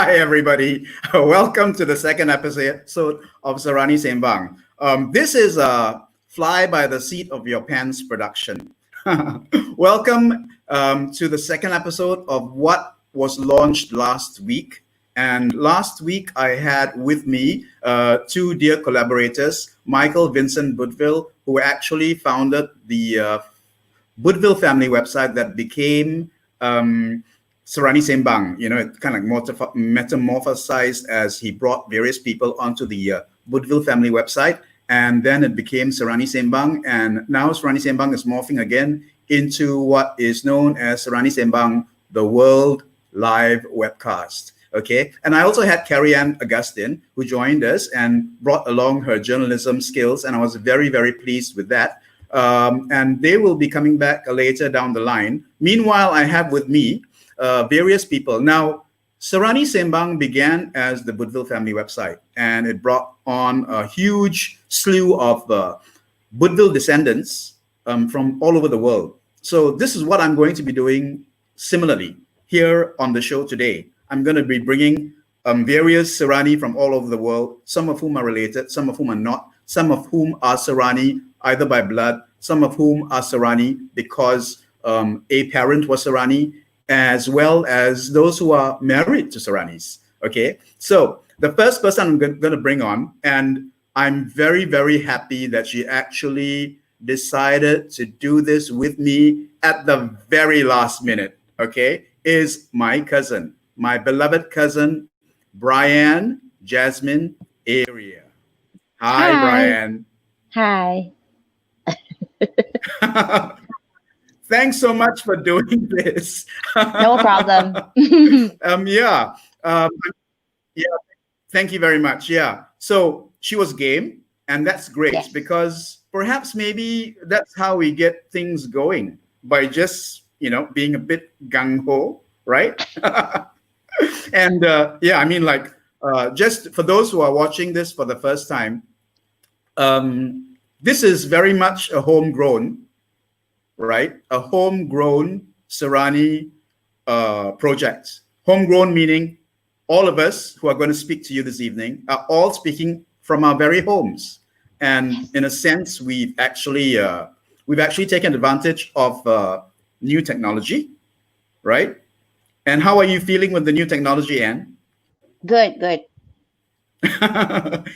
Hi, everybody. Welcome to the second episode of Serani Sembang. This is a fly by the seat of your pants production. Welcome to the second episode of what was launched last week. And last week, I had with me two dear collaborators, Michael Vincent Budville, who actually founded the Budville family website that became Serani Sembang. You know, it kind of metamorphosized as he brought various people onto the Budville family website, and then it became Serani Sembang, and now Serani Sembang is morphing again into what is known as Serani Sembang, the World Live Webcast. Okay, and I also had Carrie Ann Augustine, who joined us and brought along her journalism skills, and I was very, very pleased with that. And they will be coming back later down the line. Meanwhile, I have with me various people. Now, Serani Sembang began as the Budville family website, and it brought on a huge slew of Budville descendants from all over the world. So this is what I'm going to be doing similarly here on the show today. I'm going to be bringing various Serani from all over the world, some of whom are related, some of whom are not, some of whom are Serani either by blood, some of whom are Serani because a parent was Serani, as well as those who are married to Seranis. Okay, so the first person I'm going to bring on, and I'm very, very happy that she actually decided to do this with me at the very last minute, okay, is my cousin, my beloved cousin, Brian Jasmine Area. Hi, Brian. Hi. Thanks so much for doing this. No problem. Yeah. Thank you very much. Yeah. So she was game, and that's great. Yes. Because perhaps maybe that's how we get things going, by just, being a bit gung-ho, right? And yeah, I mean, like, just for those who are watching this for the first time, this is very much a homegrown, right? A homegrown Serani project. Homegrown meaning all of us who are going to speak to you this evening are all speaking from our very homes. And in a sense, we've actually taken advantage of new technology, right? And how are you feeling with the new technology, Anne? Good.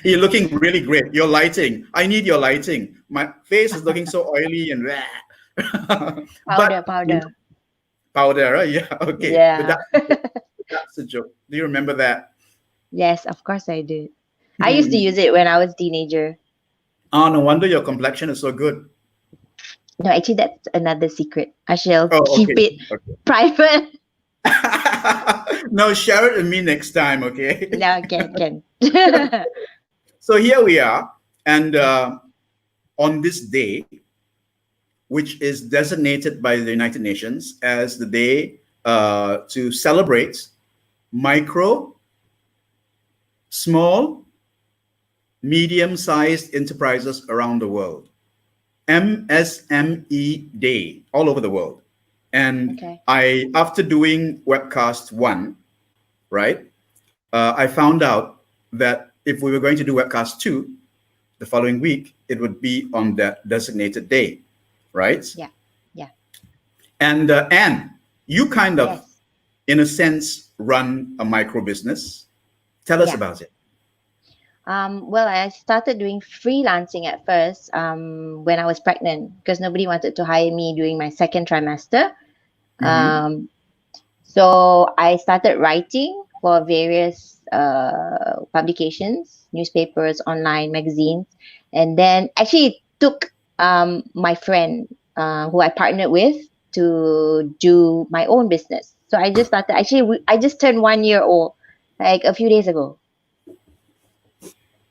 You're looking really great. Your lighting. I need your lighting. My face is looking so oily and powder. Powder, right? Yeah, okay. Yeah. That's a joke. Do you remember that? Yes, of course I do. I used to use it when I was a teenager. Oh, no wonder your complexion is so good. No, actually, that's another secret. I shall keep it private. No, share it with me next time, okay? No, can. So here we are, and on this day, which is designated by the United Nations as the day to celebrate micro, small, medium-sized enterprises around the world. MSME Day all over the world. And after doing Webcast 1, right, I found out that if we were going to do Webcast 2 the following week, it would be on that designated day, right? Yeah. And Anne, you kind of, in a sense, run a micro business. Tell us about it. Well, I started doing freelancing at first when I was pregnant, because nobody wanted to hire me during my second trimester. So I started writing for various publications, newspapers, online magazines, and then actually it took my friend who I partnered with to do my own business. So I just started. Actually, I just turned 1 year old like a few days ago.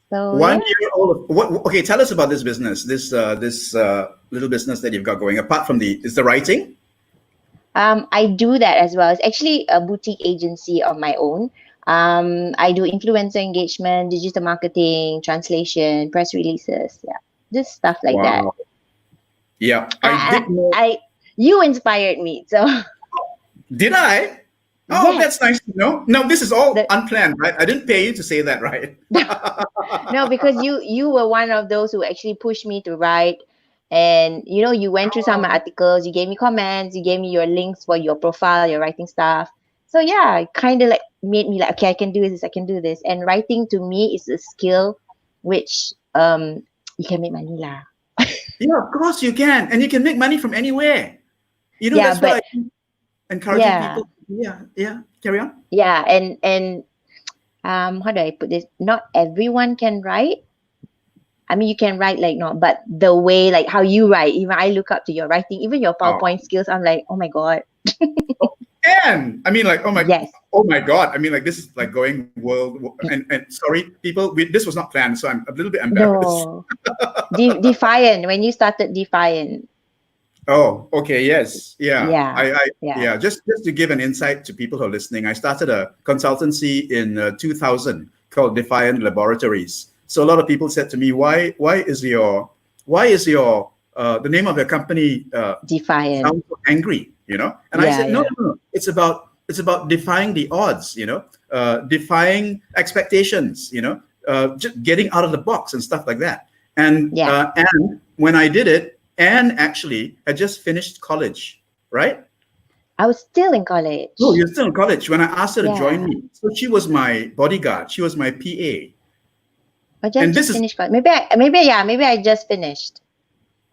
So 1 year old. Okay, tell us about this business. This little business that you've got going. Apart from the writing. I do that as well. It's actually a boutique agency of my own. I do influencer engagement, digital marketing, translation, press releases. Yeah, just stuff like that. Yeah, you inspired me. So did I? Oh, Yes. that's nice to know. No, this is all The, unplanned, right? I didn't pay you to say that, right? no, because you were one of those who actually pushed me to write, and you went through some of my Oh, articles, you gave me comments, you gave me your links for your profile, your writing stuff. So yeah, it kind of like made me like, okay, I can do this, I can do this. And writing to me is a skill which you can make money lah. yeah, of course you can. And you can make money from anywhere. Yeah, That's what but I keep encouraging yeah, people. Yeah, yeah. Carry on. yeah, and how do I put this? Not everyone can write. I mean, you can write like not, but the way like how you write, even I look up to your writing, even your Oh, PowerPoint skills. I'm like, oh my god, and I mean, like, yes, oh my God. I mean, like, this is like going and sorry, people, this was not planned, so I'm a little bit embarrassed. no, Defiant. When you started Defiant, Oh, okay, yes, yeah. yeah, yeah, Yeah. Just to give an insight to people who are listening, I started a consultancy in 2000 called Defiant Laboratories. So a lot of people said to me, why is your the name of your company Defiant, sounds so angry? And I yeah, said, no, yeah, no, no. It's about defying the odds. Defying expectations. Just getting out of the box and stuff like that. yeah. And when I did it, Anne actually had just finished college, right? I was still in Oh, college. you're still in college when I asked her to join Yeah, me. So she was my bodyguard. She was my PA. I And just this is finished college. Maybe I just finished.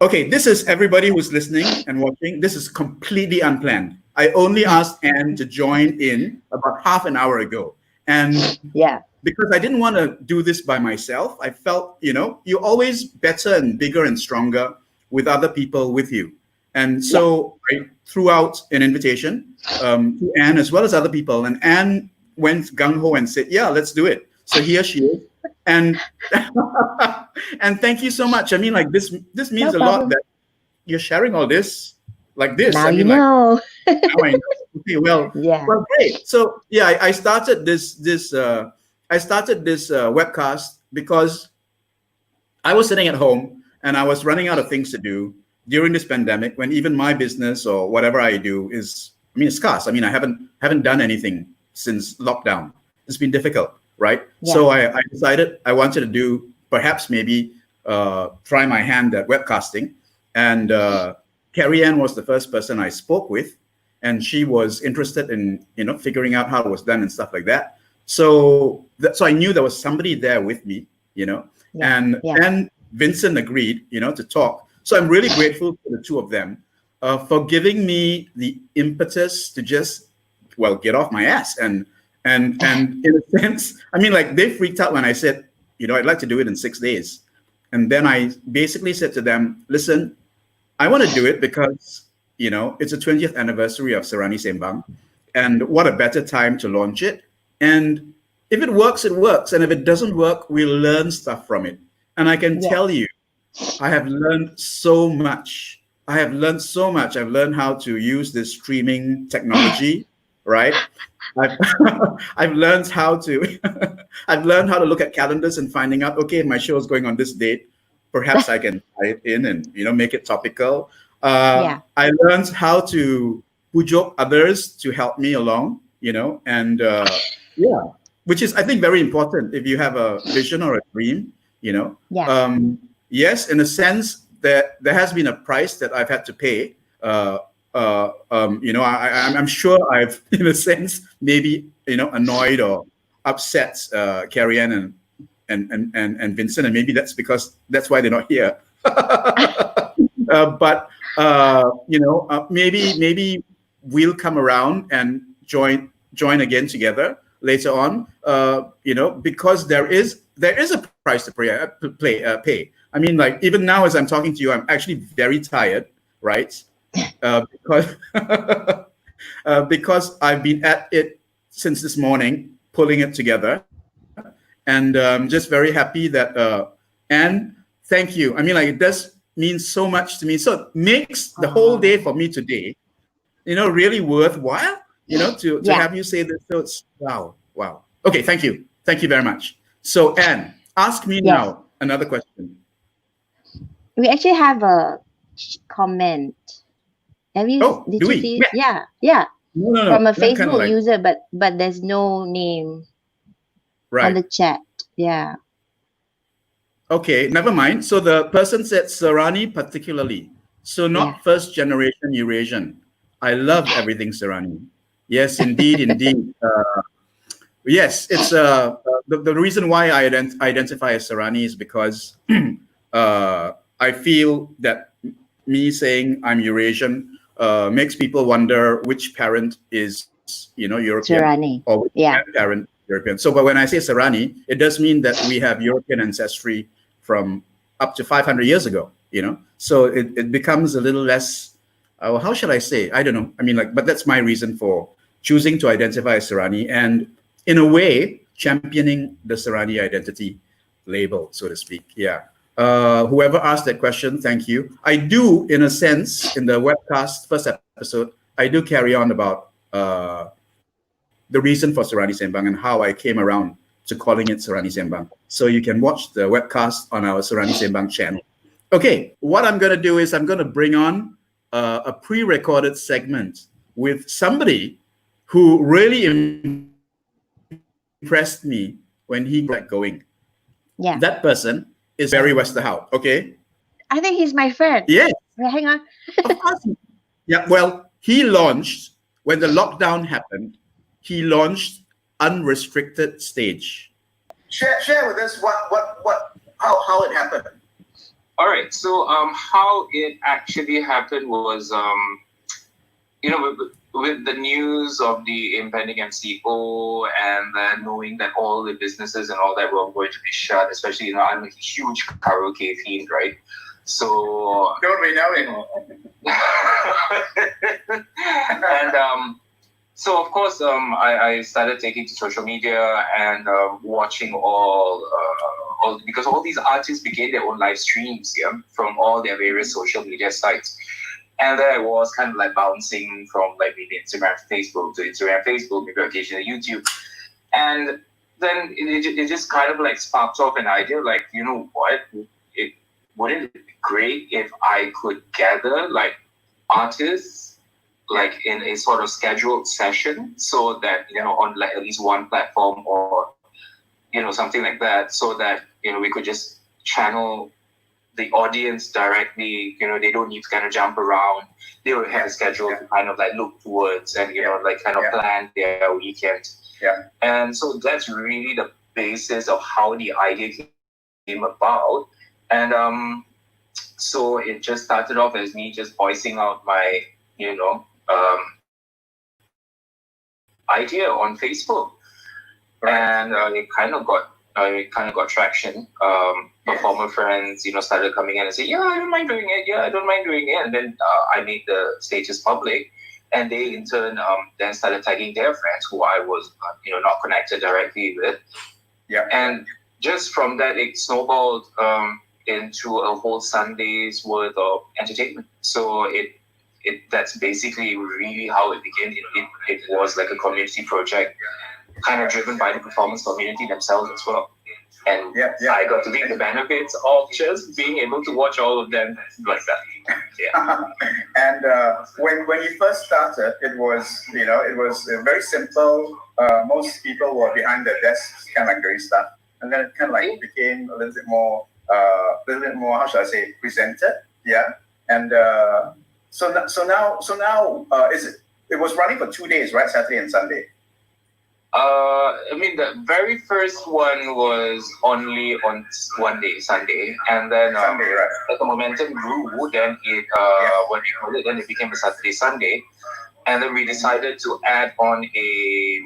okay. This is everybody who's listening and watching. This is completely unplanned. I only asked Anne to join in about half an hour ago. And Yeah, because I didn't want to do this by myself, I felt, you're always better and bigger and stronger with other people with you. And yeah. so I threw out an invitation to Anne as well as other people. And Anne went gung ho and said, yeah, let's do it. So here she is. And and thank you so much. I mean, like this No means a lot problem. that you're sharing all this like this. Now I you mean, like know. now I know. Okay, Yeah, great. So yeah, I started this webcast because I was sitting at home and I was running out of things to do during this pandemic when even my business or whatever I do it's scarce. I mean, I haven't done anything since lockdown. It's been difficult, right? yeah, So I decided I wanted to do perhaps maybe try my hand at webcasting. And Carrie Ann was the first person I spoke with, and she was interested in figuring out how it was done and stuff like that. So I knew there was somebody there with me, yeah, and yeah. then Vincent agreed, to talk. So I'm really grateful to the two of them for giving me the impetus to just, well, get off my ass. And in a sense, I mean, like they freaked out when I said, I'd like to do it in 6 days. And then I basically said to them, listen, I want to do it because, it's the 20th anniversary of SERANI Sembang. And what a better time to launch it. And if it works, it works. And if it doesn't work, we'll learn stuff from it. And I can Yes. tell you, I have learned so much. I've learned how to use this streaming technology, right? I've, I've learned how to I've learned how to look at calendars and finding out, okay, if my show is going on this date, perhaps I can tie it in and make it topical. Yeah. I learned how to pujo others to help me along, and yeah, which is I think very important if you have a vision or a dream, Yeah. Yes, in a sense that there has been a price that I've had to pay. I'm sure I've, in a sense, maybe annoyed or upset Carrie Ann and Vincent, and maybe that's why they're not here. But maybe we'll come around and join again together later on. Because there is a price to pay. I mean, like even now as I'm talking to you, I'm actually very tired, right? Because I've been at it since this morning, pulling it together, and just very happy that. And thank you. I mean, like it does mean so much to me. So it makes the whole day for me today, really worthwhile. To Yeah. have you say this. So it's wow. Okay, thank you very much. So Anne, ask me Yes. now another question. We actually have a comment. Oh, Did do you we? see it? Yeah. Yeah, yeah. No, from a not kind of Facebook like, user, but there's no name on right. the chat. Yeah. Okay, never mind. So the person said Serani particularly. So Yeah. not first generation Eurasian. I love everything Serani. Yes, indeed, indeed. Yes, it's the reason why I identify as Serani is because I feel that me saying I'm Eurasian makes people wonder which parent is, European or Surani. which Yeah. grandparent European. So, but when I say Serani, it does mean that we have European ancestry from up to 500 years ago. So it becomes a little less. How should I say? I don't know. I mean, like, but that's my reason for choosing to identify as Serani, and in a way, championing the Serani identity label, so to speak. Yeah. Whoever asked that question, thank you. I do, in a sense, in the webcast first episode, I do carry on about the reason for Serani Sembang and how I came around to calling it Serani Sembang. So you can watch the webcast on our Serani Sembang channel. Okay, what I'm going to do is I'm going to bring on a pre-recorded segment with somebody who really impressed me when he got going. Yeah. That person is Barry Westerhout. Okay. I think he's my friend. Yes, Wait, hang on. of course. Yeah. Well, he launched when the lockdown happened. He launched unrestricted stage. Share with us how it happened. All right. So how it actually happened was with the news of the impending MCO and then knowing that all the businesses and all that were going to be shut, especially, I'm a huge karaoke fiend, right? So Don't we know it? and so of course I started taking to social media and watching all because all these artists began their own live streams, yeah, from all their various social media sites. And then I was kind of like bouncing from like maybe Instagram to Facebook, maybe occasionally YouTube. And then it just kind of like sparked off an idea, like, you know what? Wouldn't it be great if I could gather like artists like in a sort of scheduled session so that, on like at least one platform or, something like that, so that, we could just channel the audience directly. They don't need to kind of jump around. They will have a schedule to kind of like look towards and, plan their weekend. Yeah. And so that's really the basis of how the idea came about. And so it just started off as me just voicing out my, idea on Facebook. Right. And it kind of got traction. Performer friends, started coming in and say, yeah, I don't mind doing it. Yeah, I don't mind doing it. And then I made the stages public, and they in turn then started tagging their friends who I was, not connected directly with. Yeah. And just from that, it snowballed into a whole Sunday's worth of entertainment. So that's basically really how it began. It was like a community project, kind of driven by the performance community themselves as well. And I got to reap the benefits of just being able to watch all of them like that. Yeah. And when you first started, it was very simple. Most people were behind their desks, kind of like doing stuff, and then it kind of like became a little bit more, how should I say, presented. Yeah. And so now it was running for 2 days, right? Saturday and Sunday. The very first one was only on one day, Sunday, and then Sunday, right? As the momentum grew, then then it became a Saturday, Sunday, and then we decided to add on a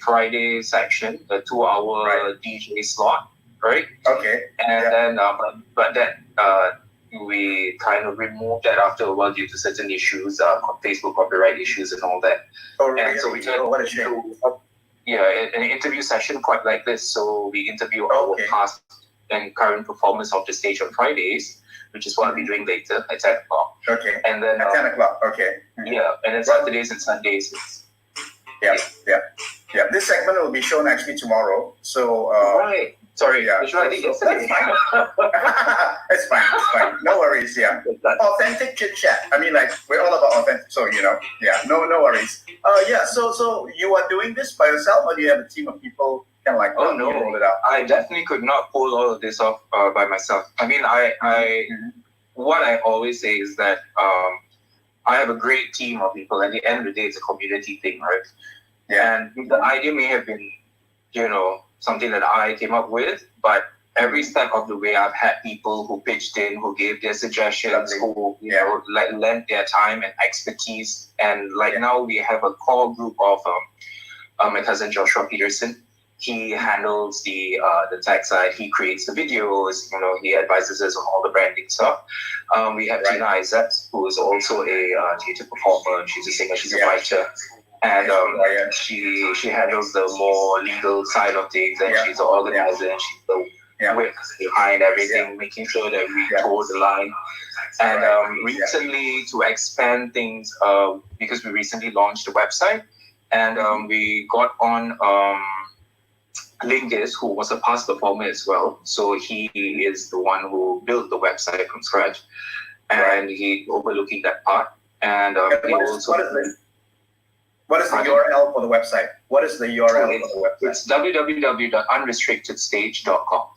Friday section, a 2-hour DJ slot, right? Okay. And then, but that we kind of removed that after a while due to certain issues, Facebook copyright issues and all that. Oh, really? And so we turned an interview session quite like this. So we interview our past and current performers of the stage on Fridays, which is what I'll be doing later at 10 o'clock. Okay. And then at 10 o'clock. Okay. Yeah, and then Saturdays and Sundays. Yeah. This segment will be shown actually tomorrow. So right. Sorry, Yeah, I think yesterday. It's fine. No worries. Yeah, authentic chit chat. I mean, like we're all about authentic. So yeah, no worries. Yeah. So you are doing this by yourself, or do you have a team of people? Kind of like oh no, roll it out? I definitely could not pull all of this off by myself. I mean, what I always say is that I have a great team of people. At the end of the day, it's a community thing, right? Yeah. And the idea may have been, something that I came up with, but every step of the way, I've had people who pitched in, who gave their suggestions, who lent their time and expertise. And now we have a core group of my cousin Joshua Peterson. He handles the tech side. He creates the videos. He advises us on all the branding stuff. We have Tina Isaac, who is also a theater performer. She's a singer. She's a writer. And she handles the more legal side of things, and she's the organizer, and she's the whip behind everything, making sure that we toe the line. And recently, to expand things, because we recently launched a website, and we got on Lingus, who was a past performer as well. So he is the one who built the website from scratch, and he overlooking that part. And what is the URL for the website? What is the URL for the website? It's www.unrestrictedstage.com.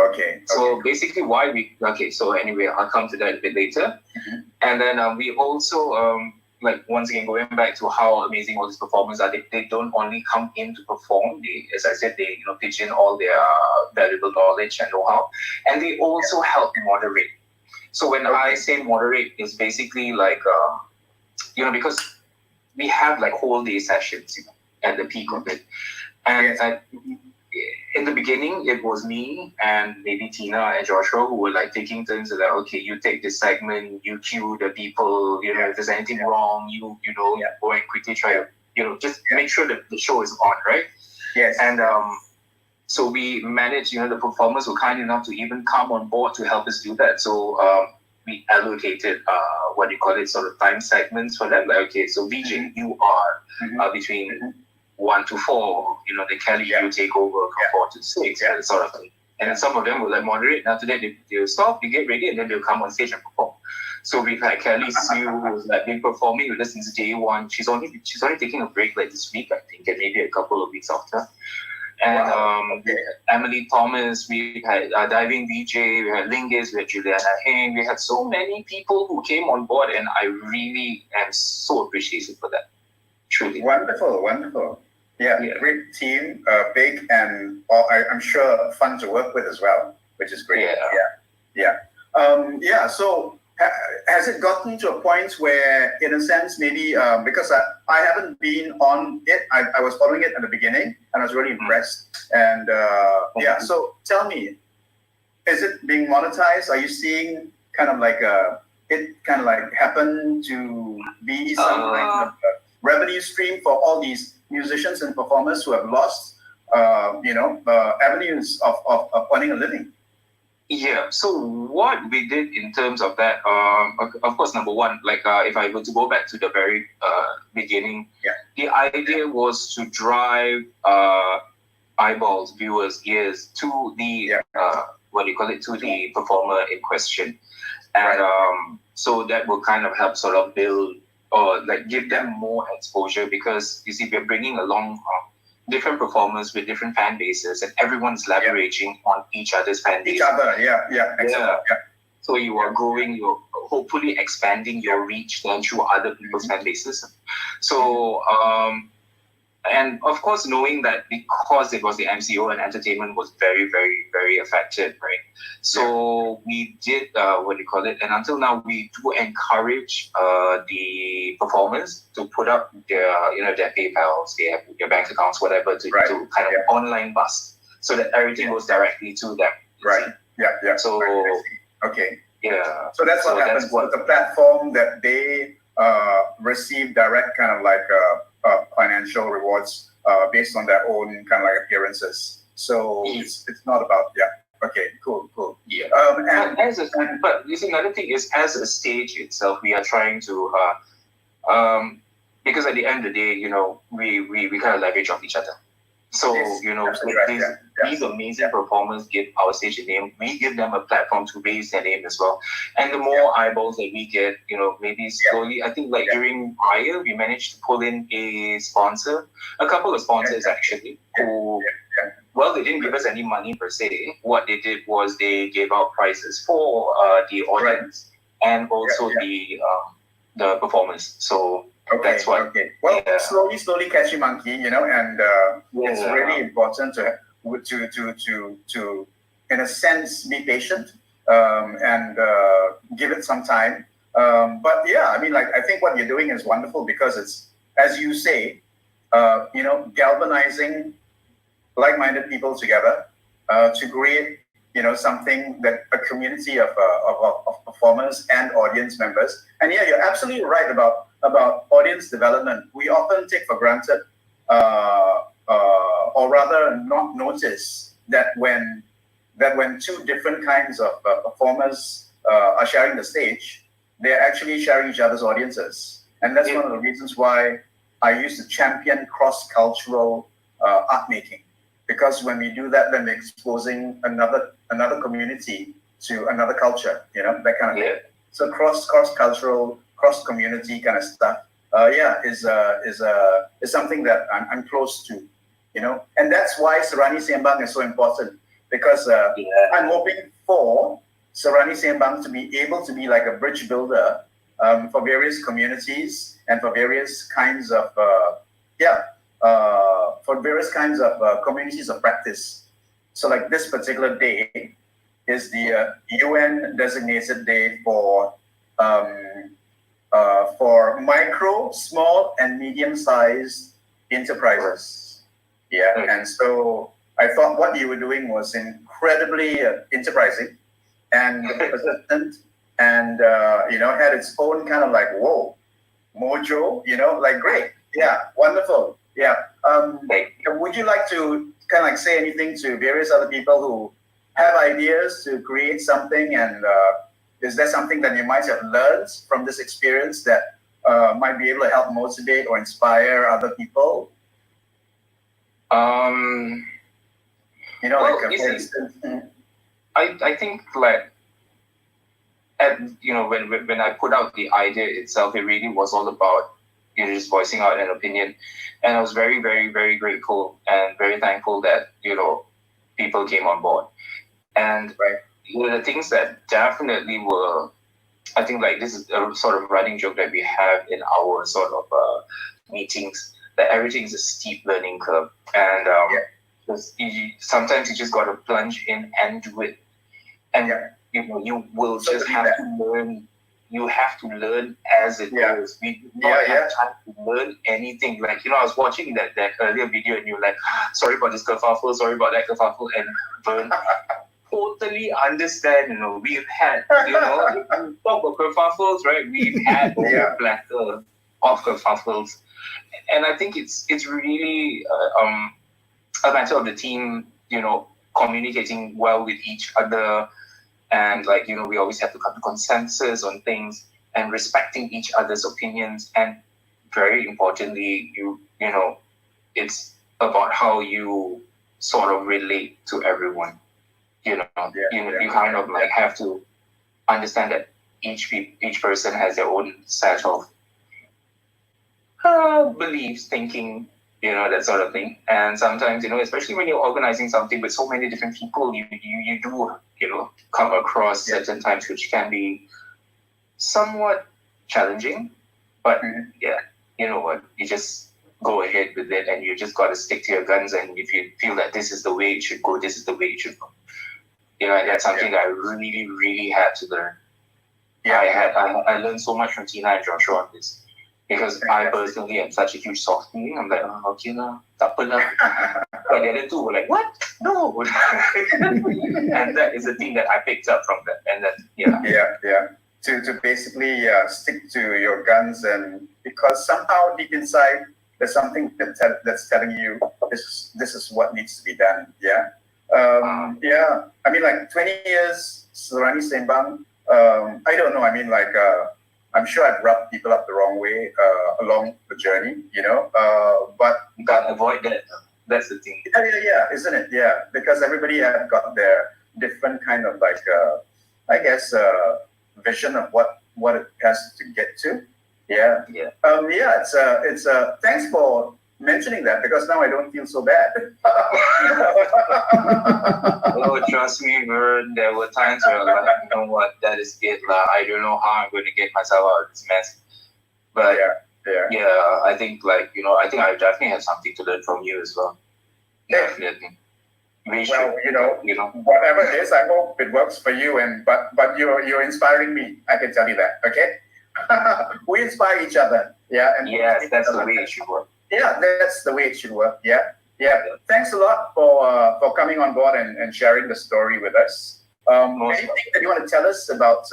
Okay. So basically so anyway, I'll come to that a bit later. Mm-hmm. And then we also, once again, going back to how amazing all these performers are, they don't only come in to perform. They, as I said, they pitch in all their valuable knowledge and know-how. And they also help moderate. So when I say moderate, it's basically because we have whole day sessions at the peak of it. And in the beginning, it was me and maybe Tina and Joshua who were taking turns okay, you take this segment, you cue the people, if there's anything wrong, you go and quickly try to, just make sure that the show is on, right? Yes. And so we managed, the performers were kind enough to even come on board to help us do that. So we allocated sort of time segments for them. Okay, so VJ, you are between 1 to 4, then Kelly, you take over from 4 to 6, that sort of thing. And then some of them will moderate, and after that they'll stop, they get ready, and then they'll come on stage and perform. So we've had Kelly Sue, who's been performing with us since day one. She's only taking a break this week, I think, and maybe a couple of weeks after. And Emily Thomas, we had Diving VJ, we had Lingus, we had Juliana Heng. We had so many people who came on board, and I really am so appreciative for that. Truly. Wonderful. Yeah, great team, big, and I'm sure fun to work with as well, which is great. So has it gotten to a point where, in a sense, maybe because I haven't been on it, I was following it at the beginning, and I was really impressed. And so tell me, is it being monetized? Are you seeing kind of it happen to be some kind of revenue stream for all these musicians and performers who have lost, avenues of earning a living? Yeah. So what we did in terms of that, of course, number one, if I were to go back to the very beginning, the idea was to drive eyeballs, viewers, ears to the to the performer in question, and so that will kind of help sort of build or give them more exposure, because you see we're bringing along different performers with different fan bases, and everyone's leveraging on each other's fan bases. Excellent. So you are growing, you're hopefully expanding your reach then through other people's fan bases. So and of course, knowing that because it was the MCO and entertainment was very, very, very affected, right? So we did and until now we do encourage the performers to put up their their PayPals, their bank accounts, whatever, to kind of online bust, so that everything goes directly to them. Right. Yeah. So okay. Yeah. So that's what happens. With the platform that they receive direct kind of financial rewards based on their own kind of appearances. So it's not about Okay, cool. Yeah. But you see, another thing is, as a stage itself, we are trying to because at the end of the day, we kind of leverage off each other. So, Yes, you know, absolutely with right. these, Yeah, yeah, these amazing performers give our stage a name. We give them a platform to raise their name as well. And the more eyeballs that we get, you know, maybe slowly, I think like during prior, we managed to pull in a sponsor, a couple of sponsors actually, who, well, they didn't give us any money per se. What they did was they gave out prizes for the audience and also the performers. So that's what. Okay. Well, slowly catch a monkey, you know, and it's really important to, in a sense, be patient and give it some time. But yeah, I mean, like, I think what you're doing is wonderful because it's, as you say, you know, galvanizing like-minded people together to create, you know, something that a community of performers and audience members. And yeah, you're absolutely right about audience development. We often take for granted, or rather, not notice that when two different kinds of performers are sharing the stage, they're actually sharing each other's audiences. And that's one of the reasons why I used to champion cross-cultural art making. Because when we do that, then we're exposing another community to another culture, you know, that kind of thing. So cross-cultural, cross-community kind of stuff, is something that I'm close to, you know, and that's why Serani Sembang is so important. Because I'm hoping for Serani Sembang to be able to be like a bridge builder for various communities and for various kinds of communities of practice. So like this particular day is the UN designated day for micro, small, and medium-sized enterprises. Yeah, and so I thought what you were doing was incredibly enterprising and persistent, and you know, had its own kind of like mojo. You know, like great, yeah, wonderful, yeah. Would you like to kind of like say anything to various other people who have ideas to create something, and is there something that you might have learned from this experience that might be able to help motivate or inspire other people? You know, well, like for instance, I think like you know, when I put out the idea itself, it really was all about, you know, just voicing out an opinion, and I was very, very, very grateful and very thankful that, you know, people came on board. And you know, the things that definitely were, I think like this is a sort of running joke that we have in our sort of meetings, that everything is a steep learning curve, and sometimes you just got to plunge in and do it, and you know, you will just have to learn. You have to learn as it goes. We do not have time to learn anything. Like, you know, I was watching that earlier video, and you're like, sorry about this kerfuffle, sorry about that kerfuffle, and Vern totally understand. You know, we've had, you know, if you talk about kerfuffles, right? We've had a whole platter of kerfuffles, and I think it's really a matter of the team, you know, communicating well with each other. And like, you know, we always have to come to consensus on things and respecting each other's opinions. And very importantly, you know, it's about how you sort of relate to everyone. You know, you kind of like have to understand that each person has their own set of beliefs, thinking, you know, that sort of thing. And sometimes, you know, especially when you're organizing something with so many different people, you do, you know, come across certain times which can be somewhat challenging. But yeah, you know what, you just go ahead with it, and you just got to stick to your guns. And if you feel that this is the way it should go, this is the way it should go. You know, and that's something that I really, really had to learn. I learned so much from Tina and Joshua on this. Because I personally am such a huge softie. I'm like, okay lah, tak apa lah. But the other two were like, what? No. And that is the thing that I picked up from that. And that, To basically stick to your guns, and because somehow deep inside there's something that's telling you this is what needs to be done. I mean, like 20 years Serani Sembang. I don't know. I mean, like. I'm sure I've rubbed people up the wrong way along the journey, you know. But you can't avoid that. That's the thing. Yeah, isn't it? Yeah, because everybody have got their different kind of like, I guess, vision of what it has to get to. Yeah. Yeah. It's thanks for mentioning that, because now I don't feel so bad. Oh, trust me, Vern, there were times where like, you know what, that is it. Like, I don't know how I'm going to get myself out of this mess. But yeah, I think like, you know, I think I definitely have something to learn from you as well. Definitely. Well, you know, whatever it is, I hope it works for you. But you're inspiring me. I can tell you that. Okay. We inspire each other. Yeah. And yes, that's the way it should work. Yeah, that's the way it should work. Yeah. Thanks a lot for coming on board and sharing the story with us. Anything that you want to tell us about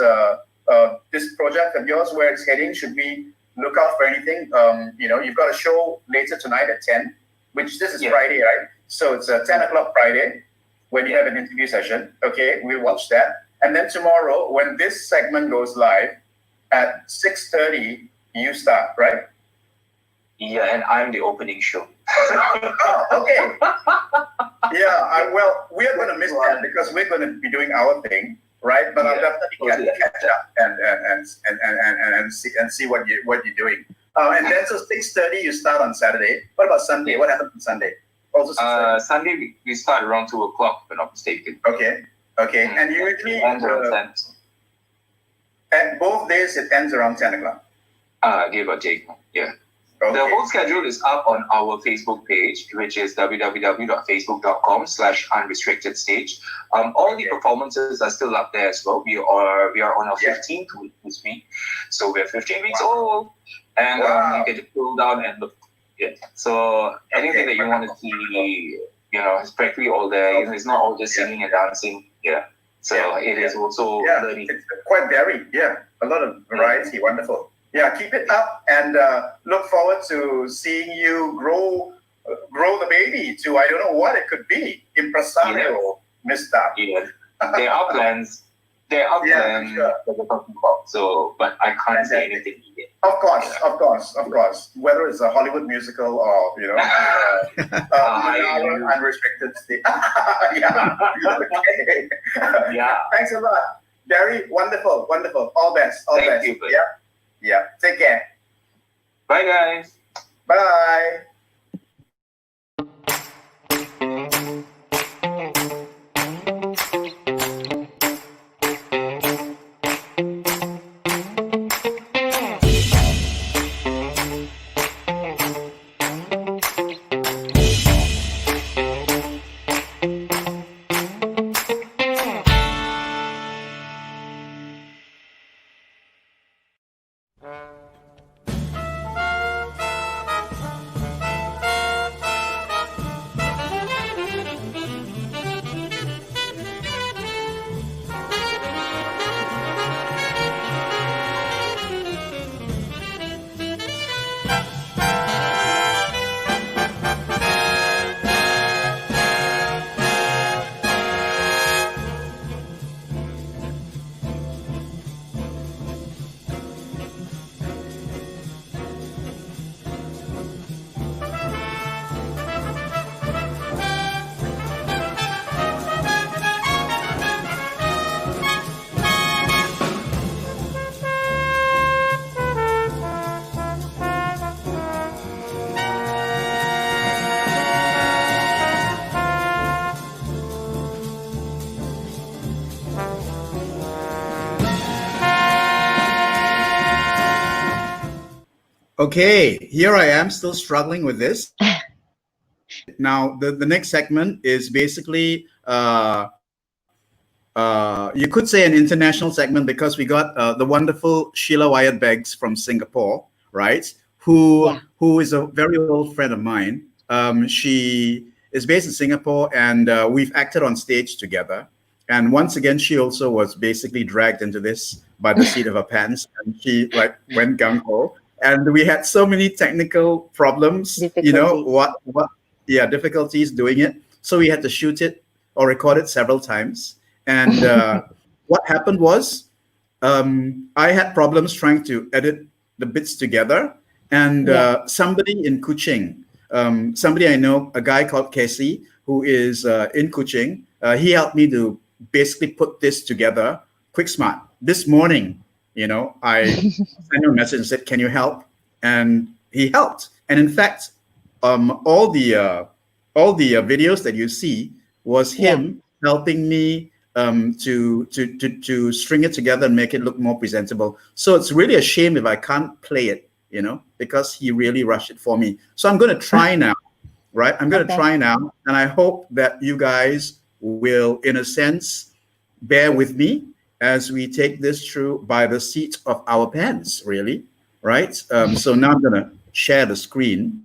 this project of yours, where it's heading? Should we look out for anything? You know, you've got a show later tonight at 10, which this is Friday, right? So it's 10 o'clock Friday when you have an interview session. Okay, we watch that. And then tomorrow, when this segment goes live at 6:30, you start, right? Yeah, and I'm the opening show. Oh, okay. Yeah, well, we are going to miss that because we're going to be doing our thing, right? But I'll definitely catch up and see what you're doing. And then so 6:30 you start on Saturday. What about Sunday? What happens on Sunday? Also Sunday we start around 2 o'clock, if I'm not mistaken. Okay. And usually at both days it ends around 10 o'clock. Give or take. Yeah. Okay. The whole schedule is up on our Facebook page, which is www.facebook.com/unrestrictedstage. All the performances are still up there as well. We are on our 15th week this week, so we're 15 weeks old, and you get to pull down and look. Yeah. So anything that you want to see, you know, it's practically all there. It's not all just singing and dancing. Yeah. So it is also learning. It's quite varied. Yeah, a lot of variety. Wonderful. Yeah, keep it up, and look forward to seeing you grow the baby to, I don't know what it could be, impresario, Mister. Yeah, there are plans. There are plans that we're talking about. So, but I can't say anything yet. Of course. Whether it's a Hollywood musical or unrestricted state. Okay. Thanks a lot, Gary. Wonderful. All best. Thank you. Yeah. Take care. Bye, guys. Bye. Okay, here I am still struggling with this. Now, the next segment is basically, you could say an international segment, because we got the wonderful Sheila Wyatt Beggs from Singapore, right? Who is a very old friend of mine. She is based in Singapore, and we've acted on stage together. And once again, she also was basically dragged into this by the seat of her pants, and she went gung-ho. And we had so many technical problems, difficulties doing it. So we had to shoot it or record it several times. And what happened was I had problems trying to edit the bits together. And somebody in Kuching somebody I know, a guy called Casey, who is in Kuching. He helped me to basically put this together. Quick Smart. This morning, I sent him a message and said, "Can you help?" And he helped. And in fact, all the videos that you see was him helping me to string it together and make it look more presentable. So it's really a shame if I can't play it, because he really rushed it for me. So I'm going to try now, right? I'm going to try now, and I hope that you guys will, in a sense, bear with me as we take this through by the seat of our pants, really, right? So now I'm going to share the screen.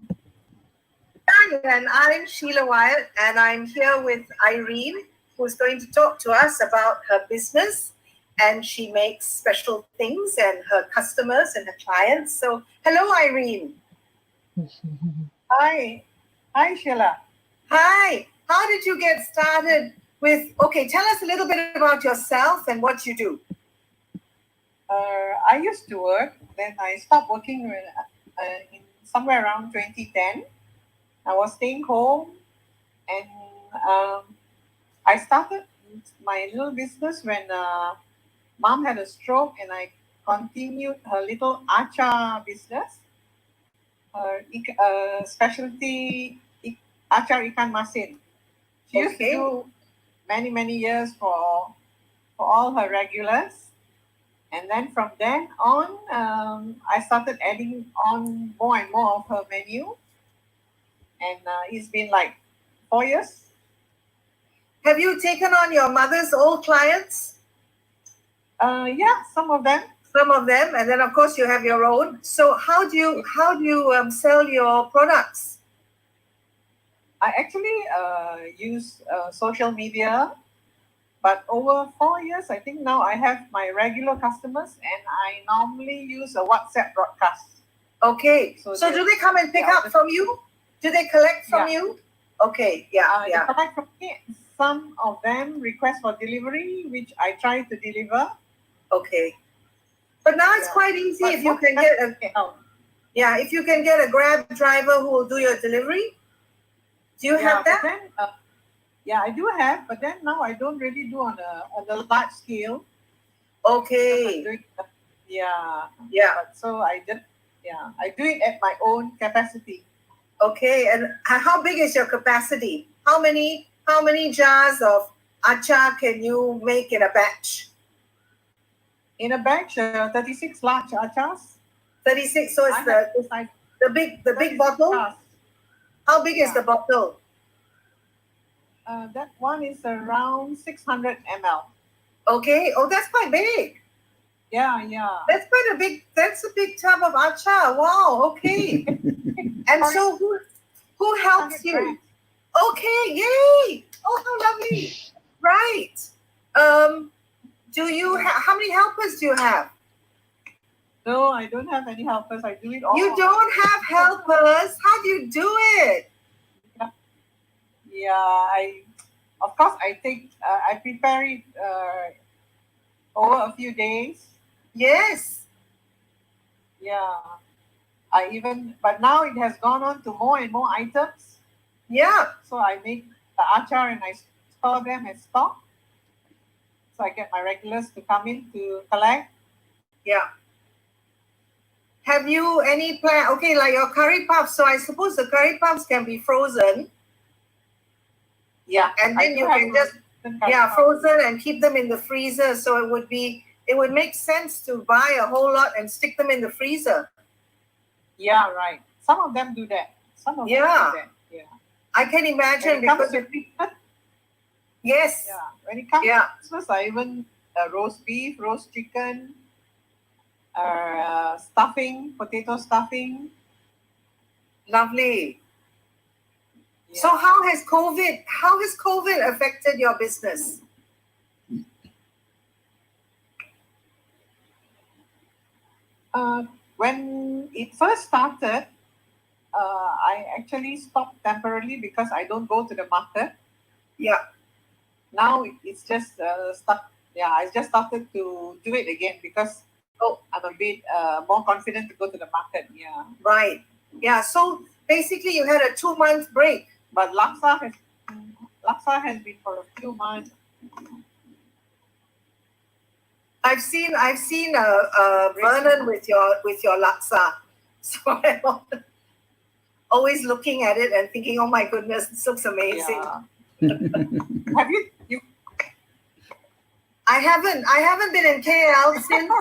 And I'm Sheila Wyatt, and I'm here with Irene, who's going to talk to us about her business. And she makes special things and her customers and her clients. So, hello, Irene. Hi. Hi, Sheila. Hi. How did you get started with, okay, tell us a little bit about yourself and what you do. I used to work, then I stopped working in somewhere around 2010. I was staying home, and I started my little business when Mom had a stroke, and I continued her little achar business, specialty achar ikan masin. She used to do many years for all her regulars, and then from then on, I started adding on more and more of her menu, and it's been like 4 years. Have you taken on your mother's old clients? Yeah, some of them. Some of them, and then of course you have your own. So how do you sell your products? I actually use social media, but over 4 years, I think now I have my regular customers, and I normally use a WhatsApp broadcast. Okay, so do they come and pick up from you? Do they collect from you? Okay, They collect from me. Some of them request for delivery, which I try to deliver. Okay, but now it's quite easy if you can get if you can get a Grab driver who will do your delivery. Do you have that? Then, I do have, but then now I don't really do on a large scale. Okay. So I do it at my own capacity. Okay, and how big is your capacity? How many jars of achar can you make in a batch? In a batch, 36 large achars. 36. So it's the big bottle. Jars. How big is the bottle? That one is around 600 ml. Okay. Oh, that's quite big. Yeah. That's quite a big. That's a big tub of achar. Wow. Okay. And so who helps you? Grams. Okay. Yay. Oh, how lovely. Right. Do you how many helpers do you have? No, I don't have any helpers. I do it all. You don't have helpers? How do you do it? Yeah, I prepare it over a few days. Yes. Yeah. But now it has gone on to more and more items. Yeah. So I make the achar and I store them as stock. So I get my regulars to come in to collect. Yeah. Have you any plan? Okay, like your curry puffs. So I suppose the curry puffs can be frozen. Yeah. And then you can just frozen and keep them in the freezer. So it would make sense to buy a whole lot and stick them in the freezer. Yeah, right. Some of them do that. Some of them do that. Yeah. I can imagine because yes. Yeah. When it comes to Christmas, I even roast beef, roast chicken, stuffing, potato stuffing. Lovely. Yeah. So how has COVID affected your business? When it first started, I actually stopped temporarily because I don't go to the market. Yeah. Now it's just stuck. Yeah, I just started to do it again because I'm a bit more confident to go to the market. Yeah. Right. Yeah. So basically you had a 2-month break. But laksa has been for a few months. I've seen Vernon with your laksa, so I'm always looking at it and thinking, oh my goodness, this looks amazing. Yeah. Have you? I haven't been in KL since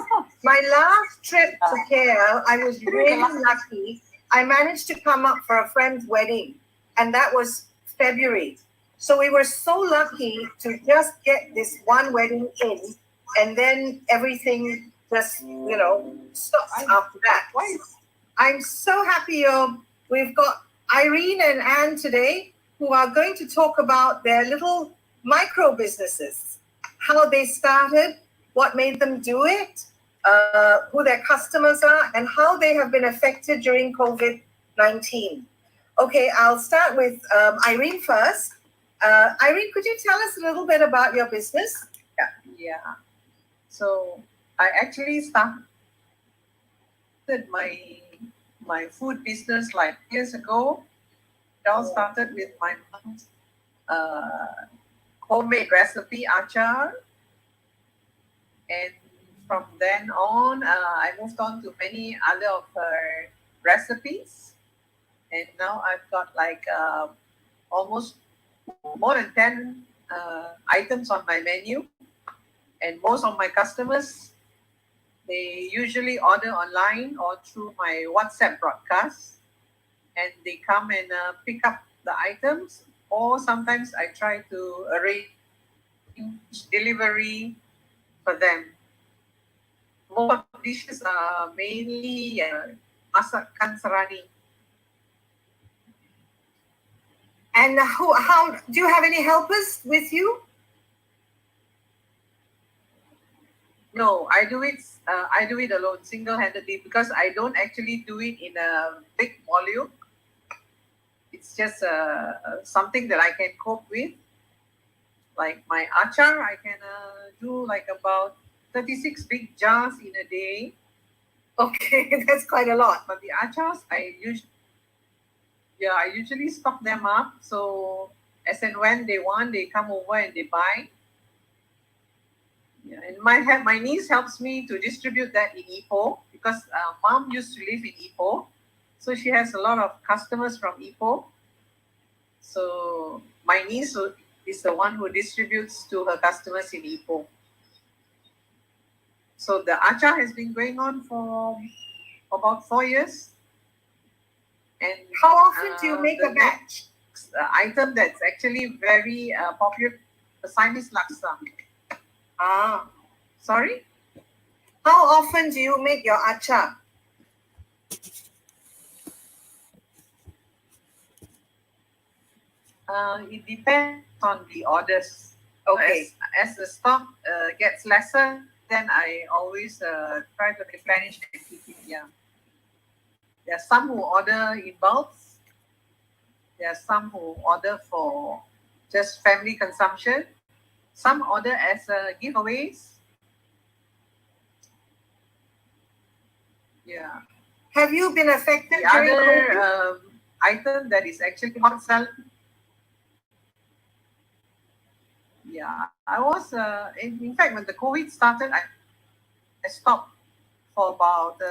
my last trip to KL. I was really lucky. I managed to come up for a friend's wedding, and that was February. So we were so lucky to just get this one wedding in, and then everything just, stops after that. I'm so happy we've got Irene and Anne today, who are going to talk about their little micro businesses, how they started, what made them do it, who their customers are, and how they have been affected during COVID-19. Okay, I'll start with Irene first. Irene, could you tell us a little bit about your business? Yeah. So I actually started my food business like years ago. It all started with my mom's homemade recipe achar, and from then on, I moved on to many other of her recipes, and now I've got like almost more than 10 items on my menu, and most of my customers, they usually order online or through my WhatsApp broadcast, and they come and pick up the items, or sometimes I try to arrange delivery for them. Most dishes are mainly masakan serani. And how do you have any helpers with you? No, I do it alone, single-handedly, because I don't actually do it in a big volume. It's just something that I can cope with. Like my achar, I can do like about 36 big jars in a day. Okay, that's quite a lot. But the achars, I usually stock them up. So as and when they want, they come over and they buy. Yeah, and my niece helps me to distribute that in Ipoh, because mom used to live in Ipoh, so she has a lot of customers from Ipoh. So my niece is the one who distributes to her customers in Ipoh. So the achar has been going on for about 4 years. And how often do you make a batch? Item that's actually very popular, the Chinese laksa. Sorry? How often do you make your achar? It depends on the orders. Okay. As the stock gets lesser, then I always try to replenish and keep it. Yeah. There are some who order in bulks. There are some who order for just family consumption. Some order as giveaways. Yeah. Have you been affected The during other COVID? item that is actually hot selling. Yeah, I was in fact, when the COVID started, I stopped for about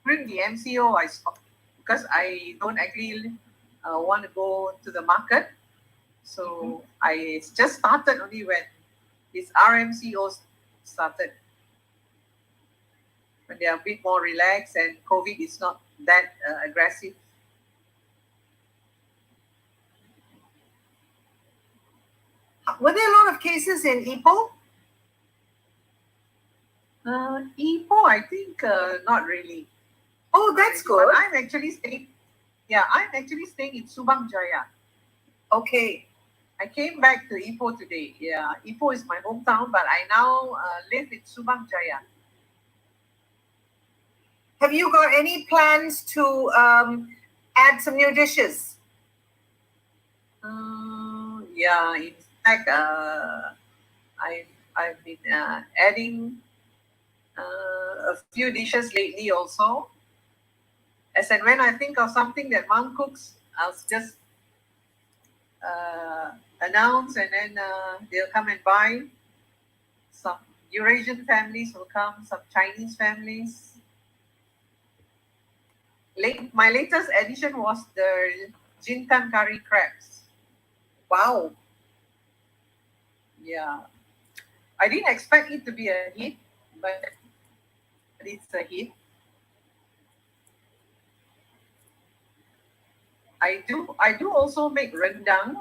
during the MCO. I stopped because I don't actually want to go to the market. So I just started only when this RMCO started, when they are a bit more relaxed and COVID is not that aggressive. Were there a lot of cases in Ipoh? Ipoh, I think not really. Oh, that's good. But I'm actually staying in Subang Jaya. Okay. I came back to Ipoh today. Yeah, Ipoh is my hometown, but I now live in Subang Jaya. Have you got any plans to add some new dishes? Yeah, in fact, I've been adding a few dishes lately also. As and when I think of something that mom cooks, I'll just announce, and then they'll come and buy. Some Eurasian families will come, some Chinese families. My latest addition was the jintan curry crabs. Wow. Yeah. I didn't expect it to be a hit, but it's a hit. I do also make rendang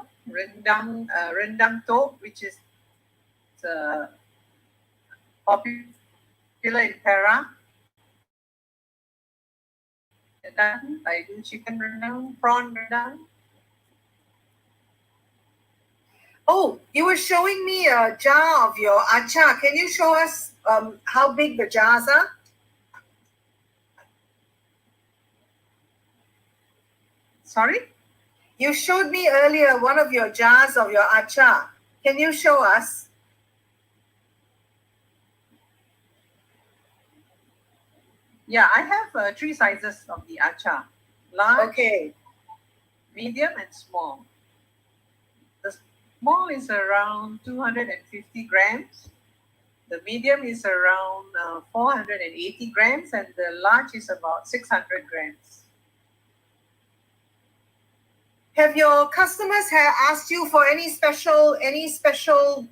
top, which is popular in Perak. Rendang, I do chicken rendang, prawn rendang. Oh, you were showing me a jar of your achar. Can you show us how big the jars are? Sorry? You showed me earlier one of your jars of your achar. Can you show us? Yeah, I have 3 sizes of the achar. Large, Okay. medium, and small. The small is around 250 grams. The medium is around 480 grams, and the large is about 600 grams. Have your customers asked you for any special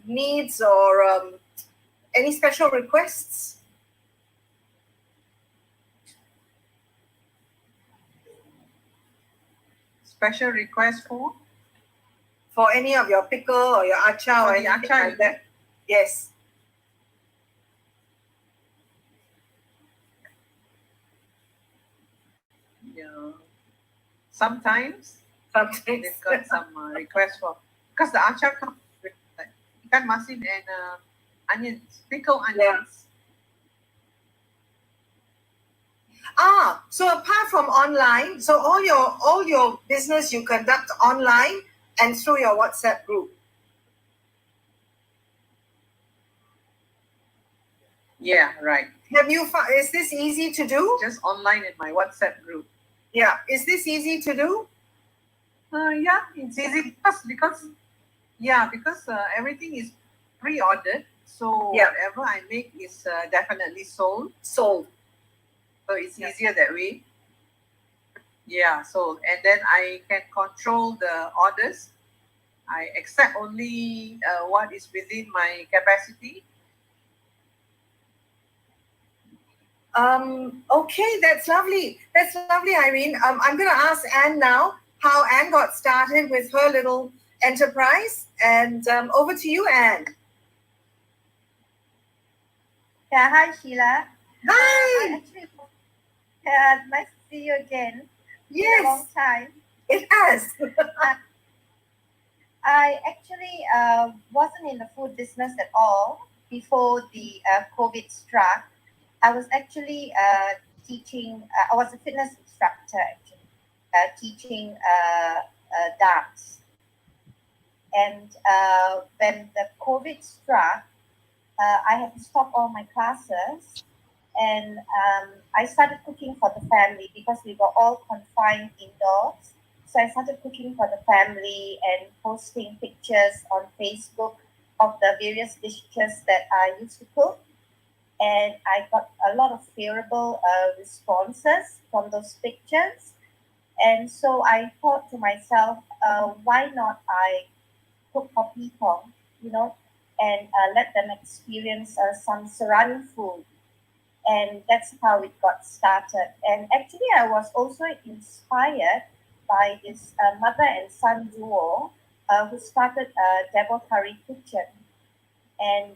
needs or any special requests? Special request for? For any of your pickle or your achar or For the anything achar, like that? Yes. Yeah. Sometimes Sometimes. they've got some requests for, because the achar comes with like ikan masin and onions, pickled onions. So apart from online, so all your business you conduct online and through your WhatsApp group. Yeah, right. Have you found, is this easy to do? Just online in my WhatsApp group. Yeah. Is this easy to do? Yeah, it's easy because everything is pre-ordered. So Yeah. whatever I make is definitely sold. Sold. So it's easier that way. Yeah. So, and then I can control the orders. I accept only what is within my capacity. Okay, that's lovely. That's lovely, Irene. I'm going to ask Anne now how Anne got started with her little enterprise. And over to you, Anne. Yeah, hi Sheila. Hi. Actually, nice to see you again. Yes. Been a long time. It has. I actually wasn't in the food business at all before the COVID struck. I was actually teaching. I was a fitness instructor, actually, teaching dance. And when the COVID struck, I had to stop all my classes, and I started cooking for the family because we were all confined indoors. So I started cooking for the family and posting pictures on Facebook of the various dishes that I used to cook. And I got a lot of favorable responses from those pictures. And so I thought to myself, why not I cook for people, and let them experience some Serani food. And that's how it got started. And actually, I was also inspired by this mother and son duo who started Devil Curry Kitchen. And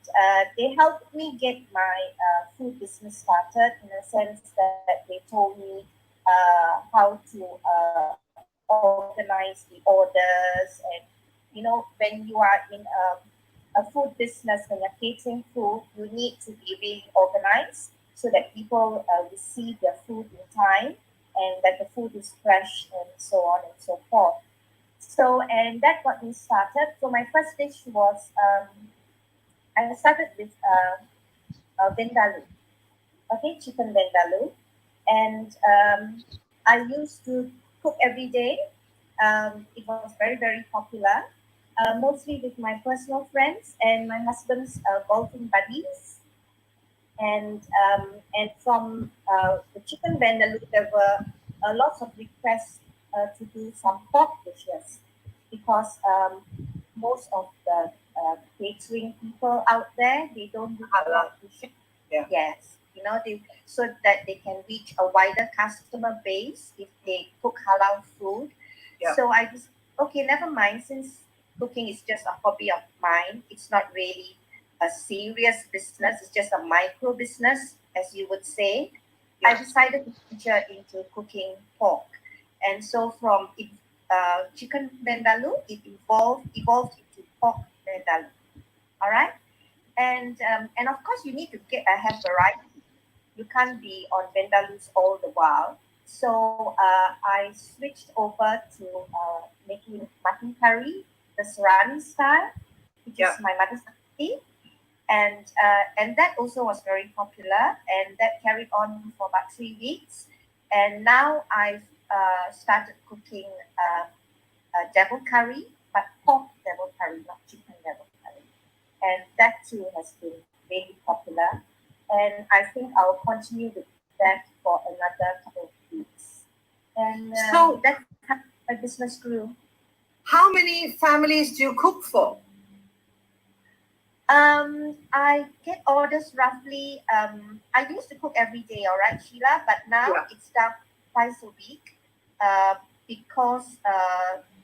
they helped me get my food business started, in a sense that they told me how to organize the orders. And when you are in a food business, when you're catering food, you need to be really organized so that people receive their food in time and that the food is fresh and so on and so forth. So, and that got me started. So my first dish was, I started with vindaloo, okay, chicken vindaloo. And I used to cook every day. It was very, very popular, mostly with my personal friends and my husband's golfing buddies. And from the chicken vindaloo, there were lots of requests to do some pork dishes because most of the catering people out there, they don't do halal dishes. Yeah. Yes, so that they can reach a wider customer base if they cook halal food. Yeah. So I just, okay, never mind, since cooking is just a hobby of mine, it's not really a serious business, it's just a micro business, as you would say. I decided to venture into cooking pork. And so from chicken vindaloo, it evolved into pork vindaloo. All right? And of course, you need to have variety. You can't be on vindaloos all the while. So I switched over to making mutton curry, the Serani style, which is my mother's recipe. And that also was very popular, and that carried on for about 3 weeks. And now I've started cooking devil curry, but pork devil curry, not chicken devil curry. And that too has been very popular. And I think I'll continue with that for another couple of weeks. And So- that's how my business grew. How many families do you cook for? I get orders roughly. I used to cook every day, all right, Sheila, but now it's down twice a week because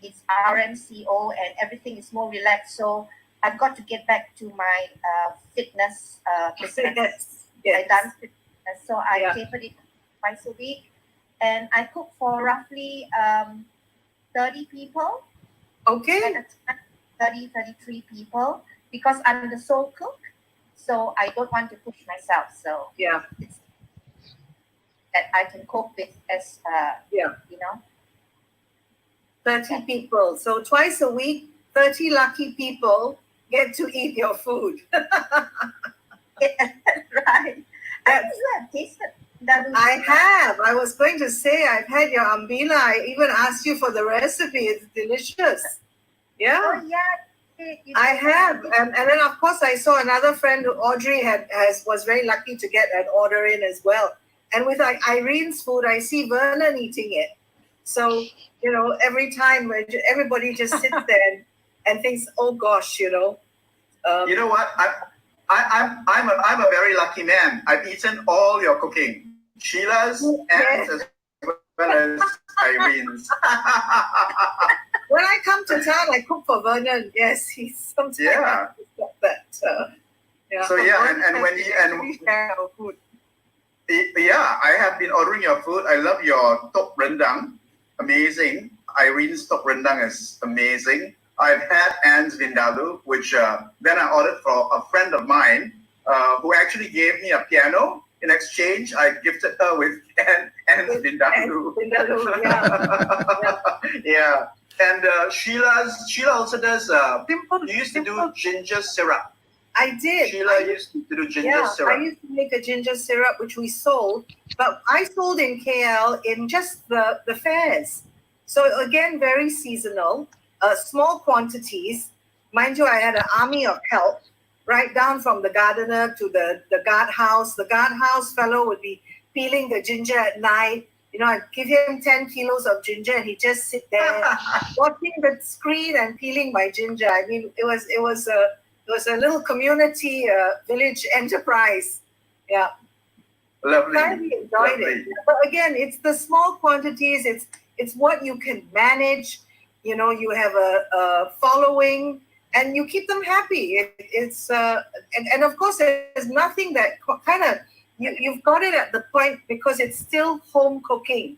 it's RMCO and everything is more relaxed. So I've got to get back to my fitness business. Yes. I dance fitness, so I Yeah. tapered it twice a week, and I cook for roughly 30 people. Okay. At a time, 33 people, because I'm the sole cook, so I don't want to push myself. So Yeah. it's that I can cope with as 30 people. So twice a week, 30 lucky people get to eat your food. Right. I think you have tasted that. I have. I was going to say, I've had your ambila. I even asked you for the recipe. It's delicious. Yeah. Oh yeah. I have, and then of course I saw another friend, Audrey, was very lucky to get an order in as well. And with Irene's food, I see Vernon eating it. So every time everybody just sits there and thinks, oh gosh, You know what? I'm a very lucky man. I've eaten all your cooking, Sheila's and as well as Irene's. When I come to town, I cook for Vernon. Yes, he's sometimes that. So and when we share our food. I have been ordering your food. I love your top rendang, amazing. Irene's top rendang is amazing. I've had Anne's vindaloo, which then I ordered for a friend of mine who actually gave me a piano. In exchange, I gifted her with Anne's vindaloo. Yeah. And Sheila also does. You used to do ginger syrup. I did. Sheila used to do ginger syrup. I used to make a ginger syrup, which we sold, but I sold in KL in just the fairs. So again, very seasonal, small quantities. Mind you, I had an army of help, right down from the gardener to the guardhouse. The guardhouse fellow would be peeling the ginger at night. I'd give him 10 kilos of ginger and he'd just sit there watching the screen and peeling my ginger. I mean, it was a little community village enterprise. Yeah. Lovely. I really enjoyed it. But again, it's the small quantities. It's what you can manage. You have a following and you keep them happy. And of course, there's nothing that kind of, you've got it at the point because it's still home cooking.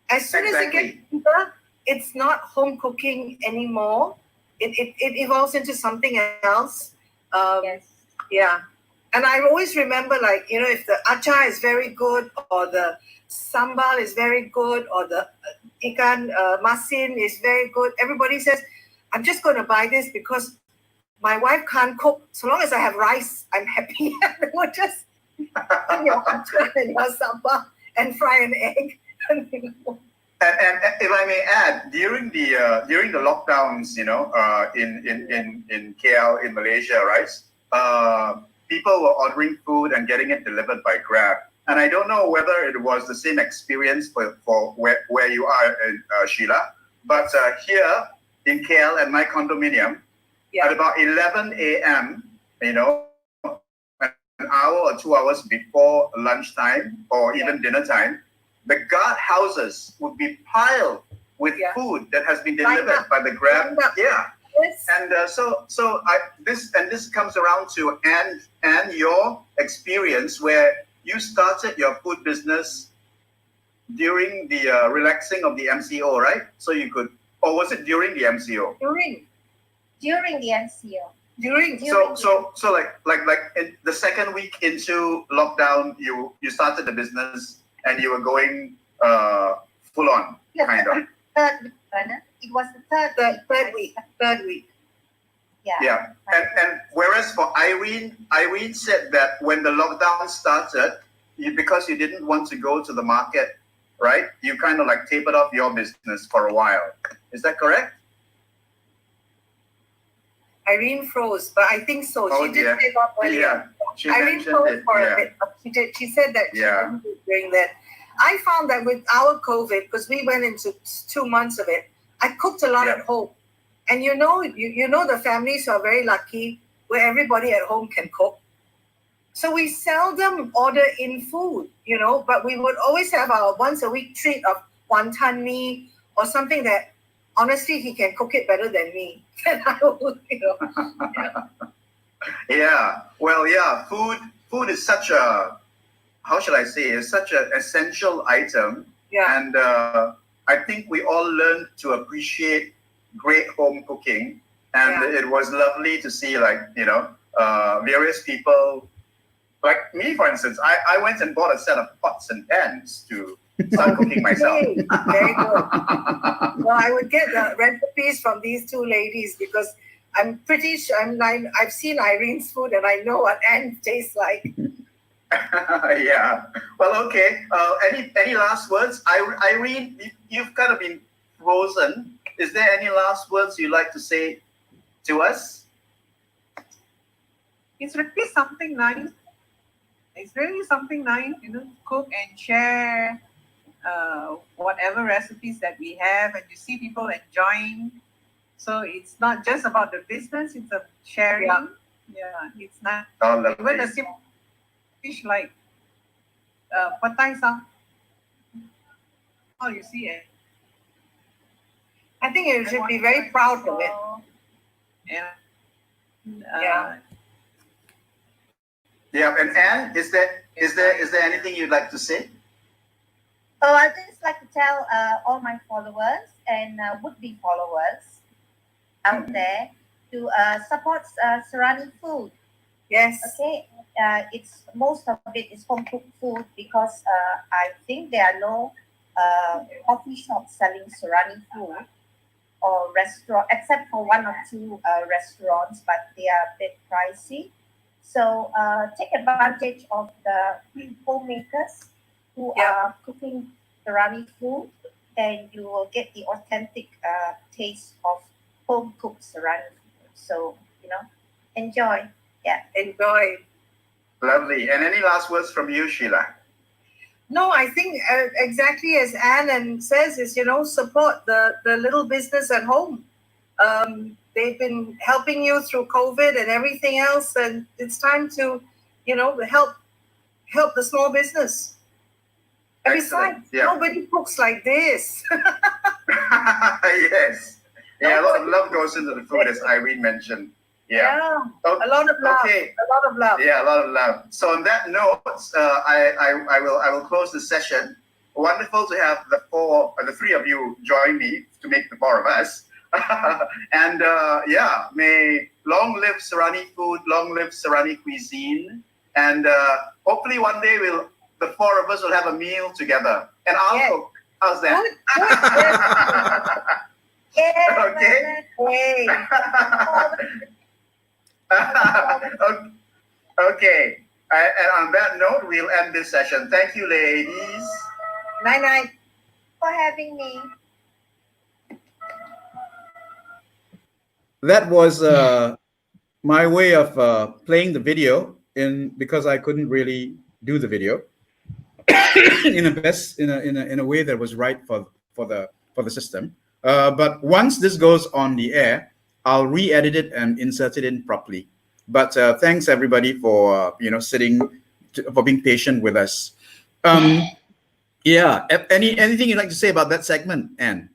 As soon as it gets deeper, it's not home cooking anymore. It evolves into something else. Yes. Yeah. And I always remember, if the achar is very good, or the sambal is very good, or the ikan masin is very good, everybody says, I'm just going to buy this because my wife can't cook. So long as I have rice, I'm happy. And we'll just your achar and your sambal and fry an egg. And if I may add, during the lockdowns, in KL, in Malaysia, right? People were ordering food and getting it delivered by Grab. And I don't know whether it was the same experience for where you are, Sheila, but here in KL at my condominium, at about 11 a.m., an hour or 2 hours before lunchtime or even dinner time, the guard houses would be piled with food that has been delivered by the Grab. Yeah. Yes. And this comes around to and your experience where you started your food business during the relaxing of the MCO, right? So you could, or was it during the MCO? During the MCO. So like in the second week into lockdown, you started the business and you were going full on, kind of. It was the third week. Yeah. And whereas for Irene said that when the lockdown started, because you didn't want to go to the market, right? You kind of like tapered off your business for a while. Is that correct? Irene froze, but I think so. She did say that earlier. Yeah, Irene froze for a bit. She said that she didn't do during that. I found that with our COVID, because we went into 2 months of it, I cooked a lot at home. And you know the families who are very lucky where everybody at home can cook. So we seldom order in food, but we would always have our once a week treat of wonton mee or something that honestly he can cook it better than me. Yeah. Well, yeah, food is such a, how should I say, is such an essential item. Yeah. And I think we all learned to appreciate great home cooking. And it was lovely to see, various people, like me, for instance. I went and bought a set of pots and pans to start cooking myself. Very good. Well, I would get the recipes from these two ladies because I'm pretty sure I've seen Irene's food and I know what Anne tastes like. Yeah. Well, okay. Any last words? Irene, you've kind of been frozen. Is there any last words you'd like to say to us? It's really something nice. It's really something nice, cook and share whatever recipes that we have, and you see people enjoying. So it's not just about the business; it's a sharing. Yeah, it's not even a simple dish like patay sang. Oh, you see it. I think you should be very proud of it. Yeah. And Anne, is there anything you'd like to say? Oh, I'd just like to tell all my followers and would-be followers out there to support Serani food. Yes. Okay. It's most of it is home cooked food because I think there are no coffee shops selling Serani food or restaurant, except for 1 or 2 restaurants, but they are a bit pricey. So take advantage of the homemakers who are cooking Serani food, and you will get the authentic taste of home cooked Serani food. So enjoy. Yeah, enjoy. Lovely. And any last words from you, Sheila? No, I think exactly as Anne says is, support the little business at home. They've been helping you through COVID and everything else, and it's time to, help the small business. And besides, nobody cooks like this. Yes. Yeah, a lot of love goes into the food, as Irene mentioned. Yeah. A lot of love. Okay. A lot of love. Yeah, a lot of love. So on that note, I will close the session. Wonderful to have the 3 of you join me to make the 4 of us. And may long live Serani food, long live Serani cuisine, and hopefully one day the 4 of us will have a meal together, and I'll cook. How's that? Okay. Okay. And on that note, we'll end this session. Thank you, ladies. Night. for having me. That was my way of playing the video because I couldn't really do the video in a way that was right for the system. But once this goes on the air, I'll re-edit it and insert it in properly. But thanks everybody for for being patient with us. Yeah. Anything you'd like to say about that segment, Anne?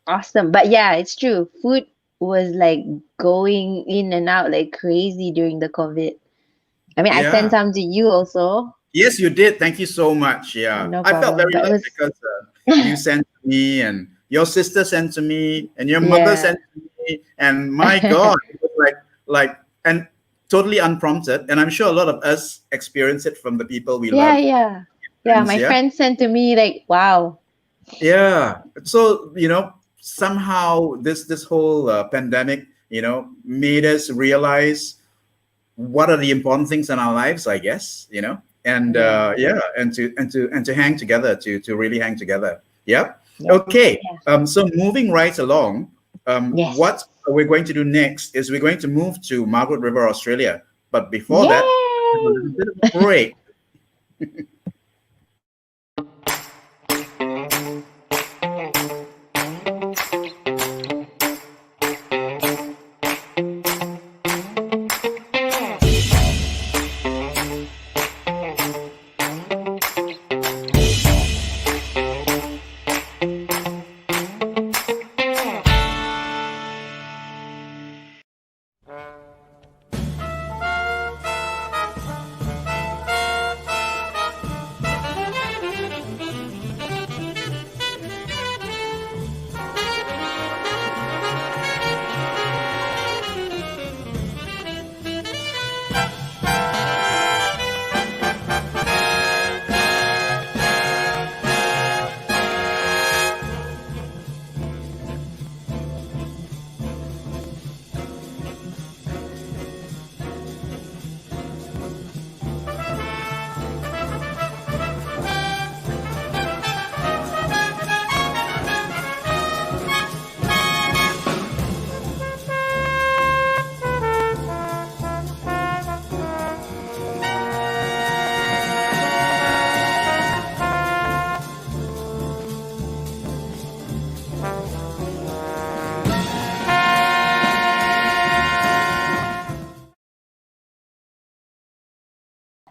Awesome. But yeah, it's true. Food was like going in and out like crazy during the COVID. I mean, I Yeah. sent some to you also. Yes, you did. Thank you so much. Yeah, No I felt problem. very That loved was because you sent to me, and your sister sent to me, and your mother Yeah. sent to me, and my God, it was and totally unprompted. And I'm sure a lot of us experience it from the people we yeah, love. yeah. Yeah, my Yeah. friend sent to me like, wow. Yeah. So somehow this whole pandemic, made us realize what are the important things in our lives, I guess, and to hang together, to really hang together. Yeah. Yeah. Okay. Yeah. So moving right along, Yes. what we're going to do next is we're going to move to Margaret River, Australia. But before that, a Yay! little bit of a break.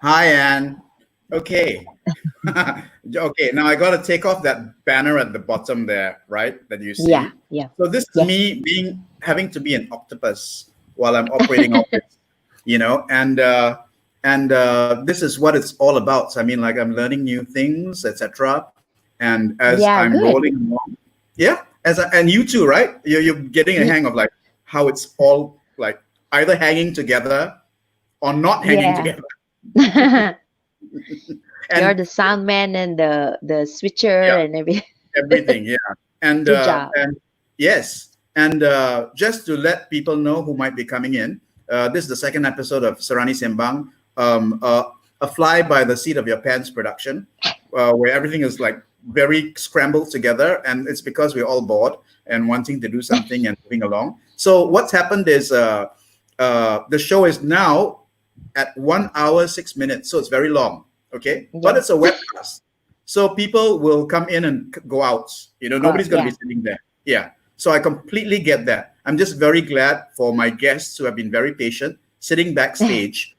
Hi, Anne. Okay. Okay, now I got to take off that banner at the bottom there, right? That you see. Yeah, yeah. So this is Yes. me having to be an octopus while I'm operating all this, and this is what it's all about. So, I mean, like I'm learning new things, etc. And as Yeah, I'm good. rolling along, yeah, and you too, right? You're getting a hang of like how it's all like either hanging together or not hanging Yeah. together. And You're the sound man and the switcher Yeah. and everything. everything, yeah. And Good job. and yes, and just to let people know who might be coming in, this is the second episode of Serani Sembang, a fly by the seat of your pants production, where everything is like very scrambled together, and it's because we're all bored and wanting to do something and moving along. So what's happened is the show is now at 1 hour 6 minutes, so it's very long. Okay, but Yeah. it's a webcast. So people will come in and go out. Nobody's going to yeah. be sitting there. Yeah. So I completely get that. I'm just very glad for my guests who have been very patient, sitting backstage,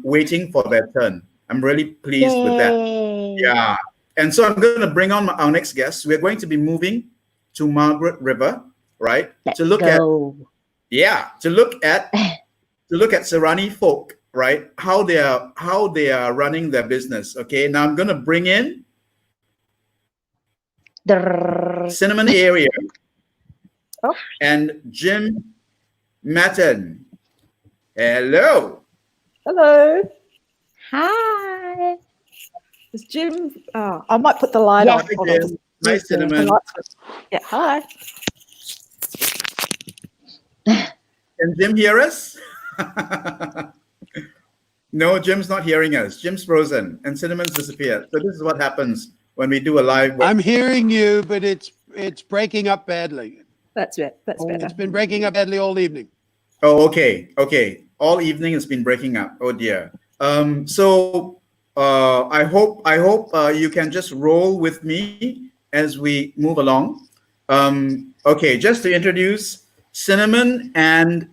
waiting for their turn. I'm really pleased with that. Yay. Yeah. And so I'm going to bring on our next guest. We're going to be moving to Margaret River, right? Let's to look go. to look at Serani folk, right? How they are running their business. Okay. Now I'm going to bring in Drrrr. Cinnamon area Oh. and Jim Matten. Hello. Hello. Hi. Is Jim? I might put the light Yes. on. Hi, Hold on. Jim. Hi, The Cinnamon. lights- Yeah. Hi. Can Jim hear us? No, Jim's not hearing us. Jim's frozen and Cinnamon's disappeared. So this is what happens when we do a live. I'm hearing you, but it's breaking up badly. That's it. That's better. It's been breaking up badly all evening. Oh, okay. All evening it's been breaking up. Oh dear. So I hope you can just roll with me as we move along. Okay, just to introduce Cinnamon, and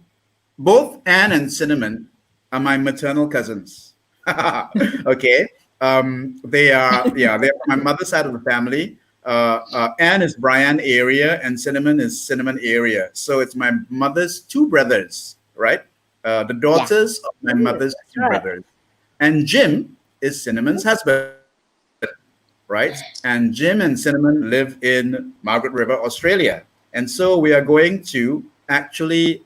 both Anne and Cinnamon are my maternal cousins. Okay. They are from my mother's side of the family. Anne is Brian area and Cinnamon is Cinnamon area. So it's my mother's two brothers, right? The daughters of my mother's two brothers. And Jim is Cinnamon's husband, right? And Jim and Cinnamon live in Margaret River, Australia. And so we are going to actually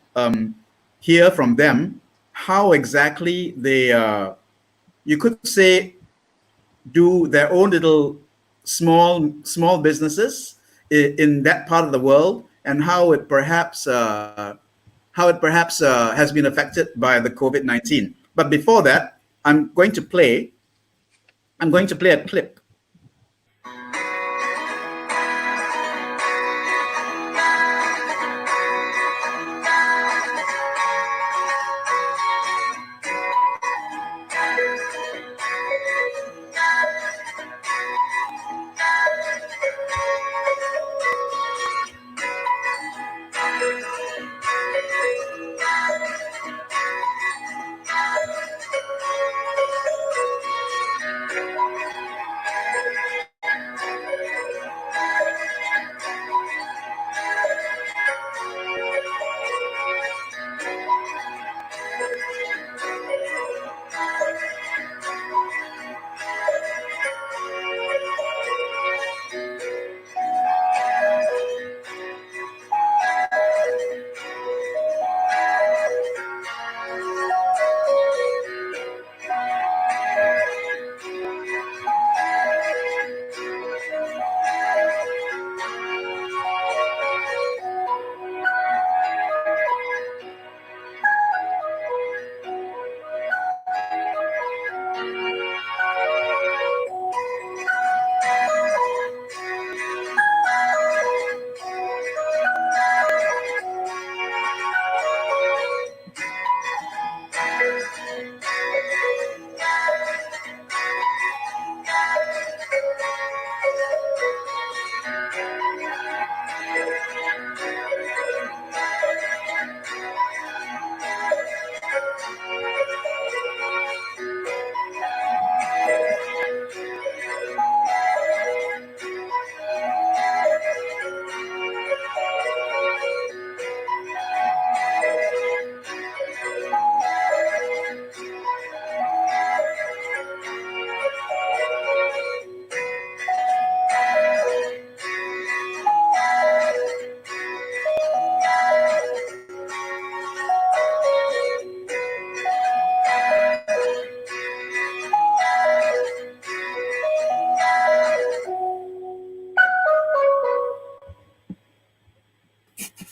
hear from them how exactly they, you could say, do their own little small businesses in that part of the world, and how it perhaps has been affected by the COVID-19. But before that, I'm going to play a clip.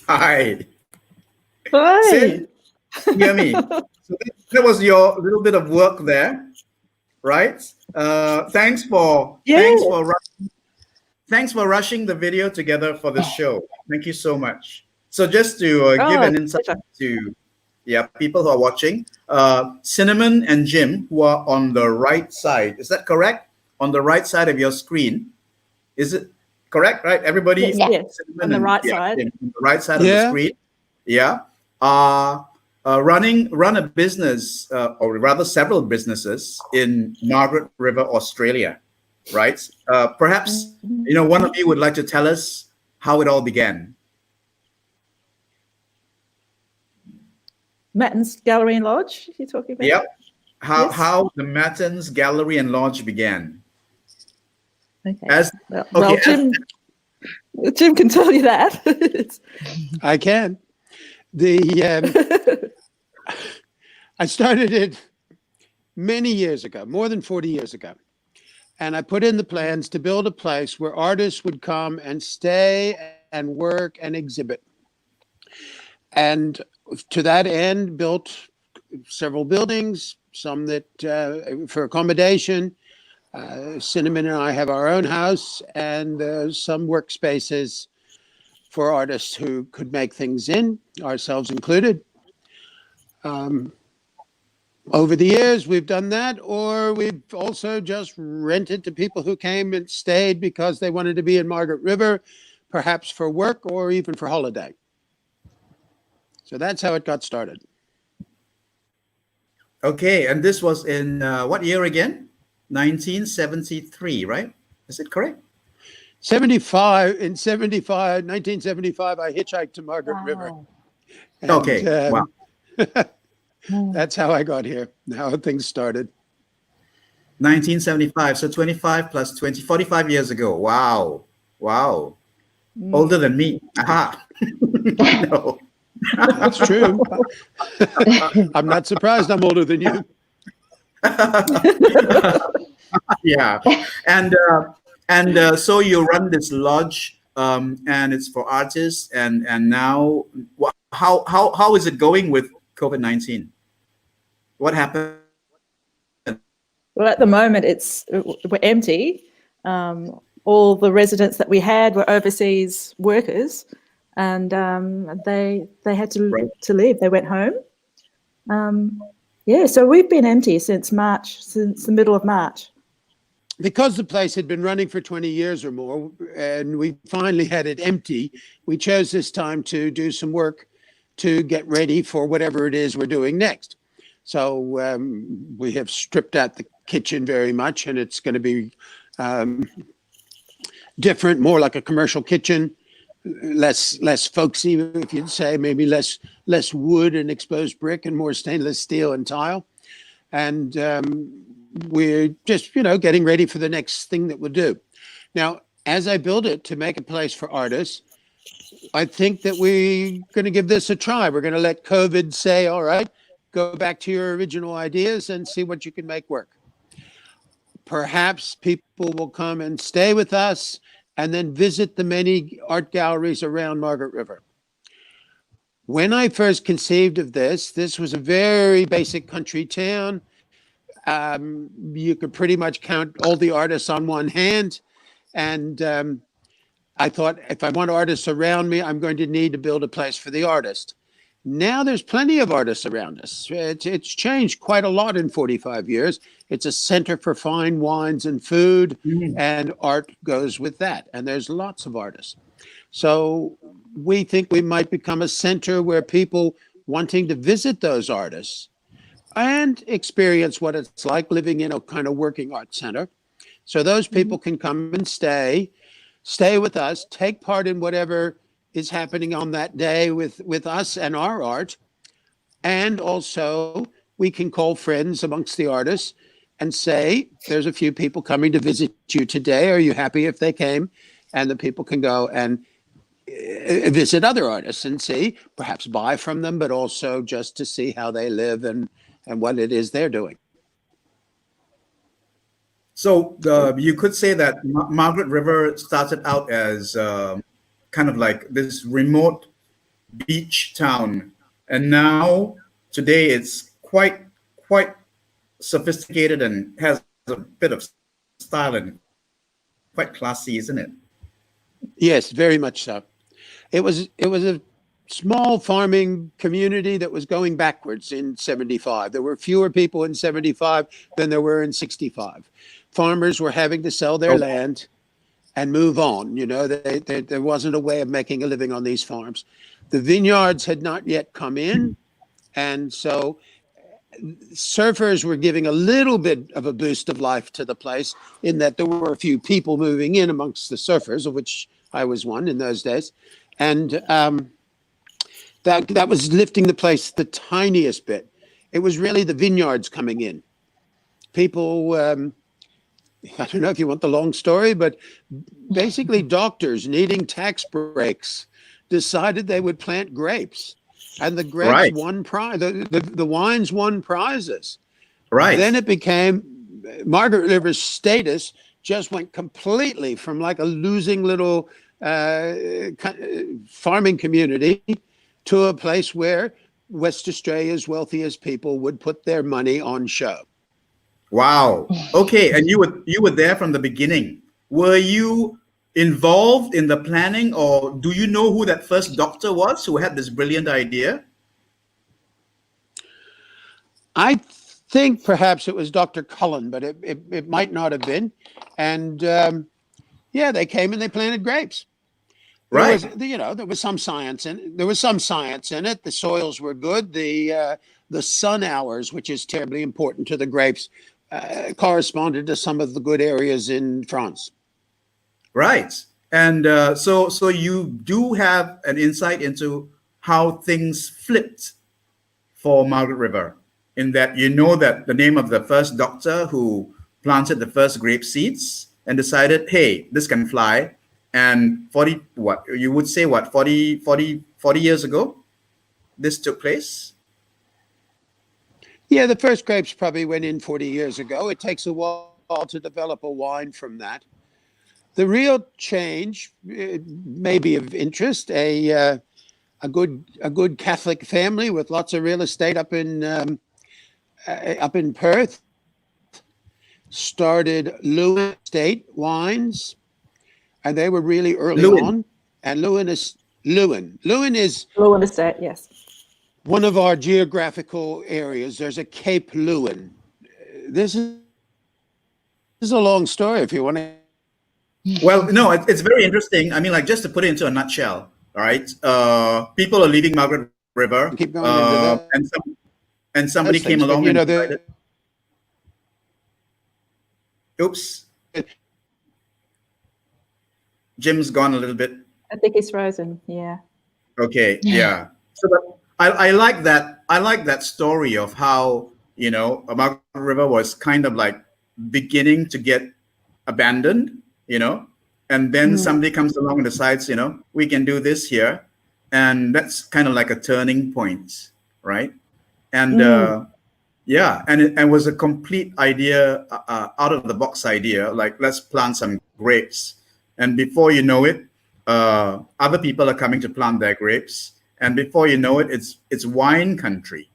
Hi. Hi. Sid, hear me. So that was your little bit of work there, right? Thanks for rushing the video together for this show. Thank you so much. So just to give an insight to people who are watching, Cinnamon and Jim, who are on the right side, is that correct? On the right side of your screen, is it correct? Right, everybody. Yes. On the right side. Jim, on the right side of the screen. Yeah. Run a business, or rather several businesses in Margaret River, Australia, right? Perhaps one of you would like to tell us how it all began. Matten's Gallery and Lodge, you're talking about? Yep. How the Matten's Gallery and Lodge began. Okay. Jim can tell you that. I can. I started it many years ago, more than 40 years ago. And I put in the plans to build a place where artists would come and stay and work and exhibit. And to that end, built several buildings, some that for accommodation, Cinnamon and I have our own house, and some workspaces for artists who could make things in, ourselves included. Over the years, we've done that, or we've also just rented to people who came and stayed because they wanted to be in Margaret River, perhaps for work or even for holiday. So that's how it got started. Okay, and this was in what year again? 1973, right? Is it correct? 1975, I hitchhiked to Margaret River. And, Okay, wow. That's how I got here, how things started. 1975, so 25 plus 20, 45 years ago. Wow. Wow. Older than me. Aha. No. That's true. I'm not surprised I'm older than you. Yeah. And so you run this lodge, and it's for artists, and now how is it going with COVID-19? What happened? Well, at the moment, we're empty. All the residents that we had were overseas workers, and they had to leave. They went home. So we've been empty since the middle of March. Because the place had been running for 20 years or more, and we finally had it empty, we chose this time to do some work to get ready for whatever it is we're doing next. So we have stripped out the kitchen very much, and it's going to be different, more like a commercial kitchen, less folksy, if you'd say, maybe less wood and exposed brick and more stainless steel and tile. And we're just, getting ready for the next thing that we'll do. Now, as I build it to make a place for artists, I think that we're going to give this a try. We're going to let COVID say, all right, go back to your original ideas and see what you can make work. Perhaps people will come and stay with us and then visit the many art galleries around Margaret River. When I first conceived of this was a very basic country town. You could pretty much count all the artists on one hand. And I thought, if I want artists around me, I'm going to need to build a place for the artist. Now there's plenty of artists around us. It's changed quite a lot in 45 years. It's a center for fine wines and food, and art goes with that. And there's lots of artists. So we think we might become a center where people wanting to visit those artists and experience what it's like living in a kind of working art center. So those people can come and stay with us, take part in whatever is happening on that day with us and our art. And also we can call friends amongst the artists and say, there's a few people coming to visit you today. Are you happy if they came? And the people can go and visit other artists and see, perhaps buy from them, but also just to see how they live and what it is they're doing. So you could say that Margaret River started out as kind of like this remote beach town, and now today it's quite sophisticated and has a bit of style and quite classy, isn't it? Yes, very much so. It was a small farming community that was going backwards in 75. There were fewer people in 75 than there were in 65. Farmers were having to sell their land and move on. There wasn't a way of making a living on these farms. The vineyards had not yet come in, and so surfers were giving a little bit of a boost of life to the place, in that there were a few people moving in amongst the surfers, of which I was one in those days. And that was lifting the place the tiniest bit. It was really the vineyards coming in. People, I don't know if you want the long story, but basically doctors needing tax breaks decided they would plant grapes. And the grapes won prize. The wines won prizes. Right. Then it became, Margaret River's status just went completely from like a losing little farming community to a place where West Australia's wealthiest people would put their money on show. Wow. Okay, and you were there from the beginning. Were you involved in the planning, or do you know who that first doctor was who had this brilliant idea? I think perhaps it was Dr. Cullen, but it might not have been. And yeah, they came and they planted grapes. There Right. was, there was some science in it. There was some science in it. The soils were good. The sun hours, which is terribly important to the grapes, corresponded to some of the good areas in France. Right. And so you do have an insight into how things flipped for Margaret River, in that you know that the name of the first doctor who planted the first grape seeds and decided, hey, this can fly. And 40, what you would say, what, 40 years ago, this took place? Yeah, the first grapes probably went in 40 years ago. It takes a while to develop a wine from that. The real change may be of interest. A good Catholic family with lots of real estate up in Perth started Lewin Estate Wines, and they were really early on. And Lewin is Lewin Estate, yes. one of our geographical areas. There's a Cape Lewin. This is a long story if you want to. Well, no, it's very interesting. I mean, like, just to put it into a nutshell, all right? People are leaving Margaret River, Keep going into that. and somebody came along you and know, decided, oops, Jim's gone a little bit. I think he's frozen. Yeah. Okay, yeah. So I like that. I like that story of how, Margaret River was kind of like beginning to get abandoned, and then somebody comes along and decides, we can do this here, and that's kind of like a turning point, right? And yeah, and it was a complete idea, out of the box idea, like, let's plant some grapes, and before you know it, other people are coming to plant their grapes, and before you know it, it's wine country,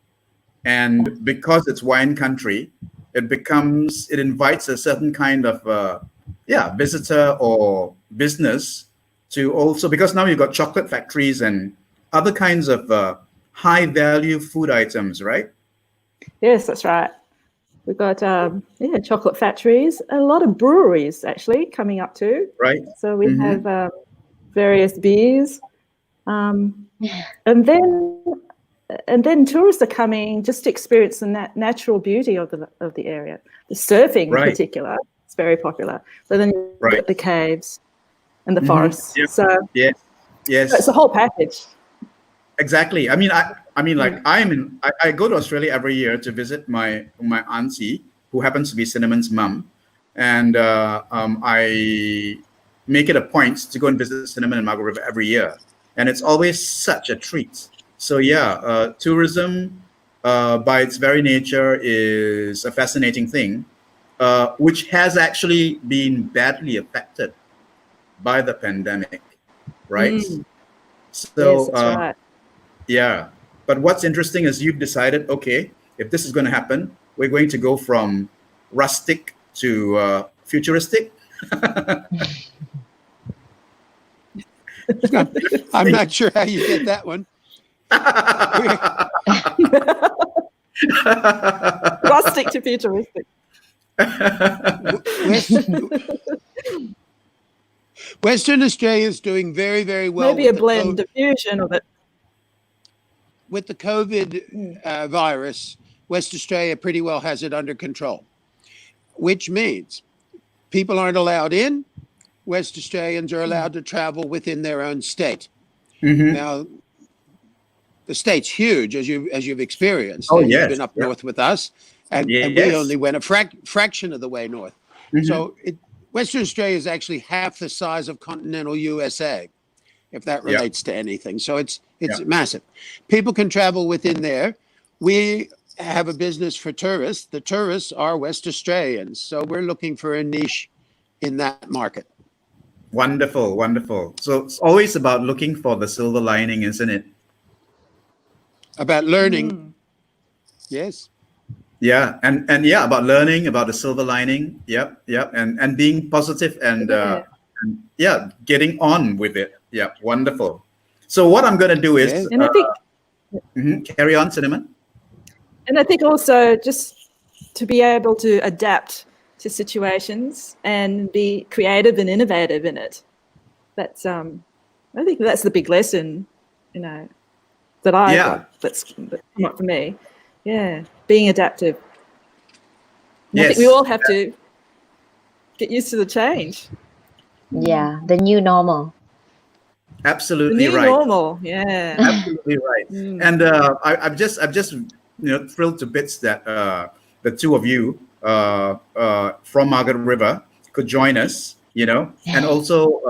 and because it's wine country, it invites a certain kind of visitor or business to also, because now you've got chocolate factories and other kinds of high value food items, right? Yes, that's right. We've got chocolate factories, a lot of breweries actually coming up too. Right. So we have various beers, and then tourists are coming just to experience the natural beauty of the area. The surfing in particular is very popular. So then you've got the caves and the forests. Yep. So yes, so it's a whole package. Exactly. I mean, like, I go to Australia every year to visit my auntie, who happens to be Cinnamon's mum, and I make it a point to go and visit Cinnamon and Margaret River every year, and it's always such a treat. So yeah, tourism, by its very nature, is a fascinating thing, which has actually been badly affected by the pandemic, right? So yes, that's right. yeah, but what's interesting is you've decided, okay, if this is going to happen, we're going to go from rustic to futuristic. I'm not sure how you get that one. Rustic to futuristic. Western Australia is doing very, very well. Maybe a blend, a fusion of it. With the COVID virus, West Australia pretty well has it under control, which means people aren't allowed in. West Australians are allowed to travel within their own state. Now, the state's huge, as you've experienced. Oh, You've yes. been up north with us, and we only went a fraction of the way north. So Western Australia is actually half the size of continental USA, if that relates to anything. So it's massive. People can travel within there. We have a business for tourists. The tourists are West Australians. So we're looking for a niche in that market. Wonderful, wonderful. So it's always about looking for the silver lining, isn't it? About learning. Yes. Yeah, and yeah, about learning, about the silver lining. Yep, yep, and being positive and yeah, getting on with it. Yeah, wonderful. So what I'm gonna do is Yeah. And I think carry on, Cinnamon. also just to be able to adapt to situations and be creative and innovative in it. That's I think that's the big lesson, that I Yeah. got. That's come up for me. Yeah, being adaptive. And I think we Yes. all have to get used to the change. Yeah, the new normal. The Absolutely new right. normal. Yeah. Absolutely right. And I'm just thrilled to bits that the two of you from Margaret River could join us. And also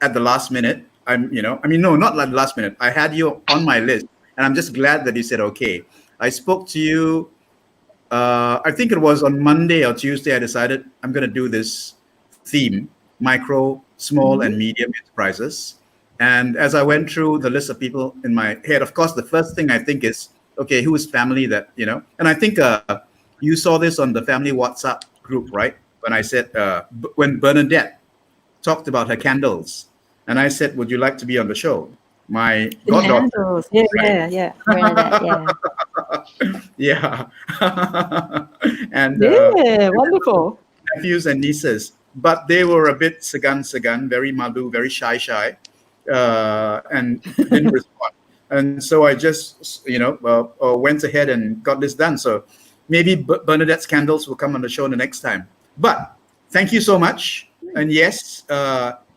at the last minute, no, not like the last minute. I had you on my list, and I'm just glad that you said okay. I spoke to you. I think it was on Monday or Tuesday. I decided I'm going to do this theme: micro, small, and medium enterprises. And as I went through the list of people in my head, of course, the first thing I think is, okay, who is family that, and I think you saw this on the family WhatsApp group, right? When I said, when Bernadette talked about her candles, and I said, would you like to be on the show? My goddaughter. Candles. Yeah, Right. yeah. Bernadette, yeah. Yeah. And Yeah, wonderful. nephews and nieces, but they were a bit segan, very malu, very shy, and didn't respond. And so I just, went ahead and got this done. So maybe Bernadette's candles will come on the show the next time. But thank you so much. And yes,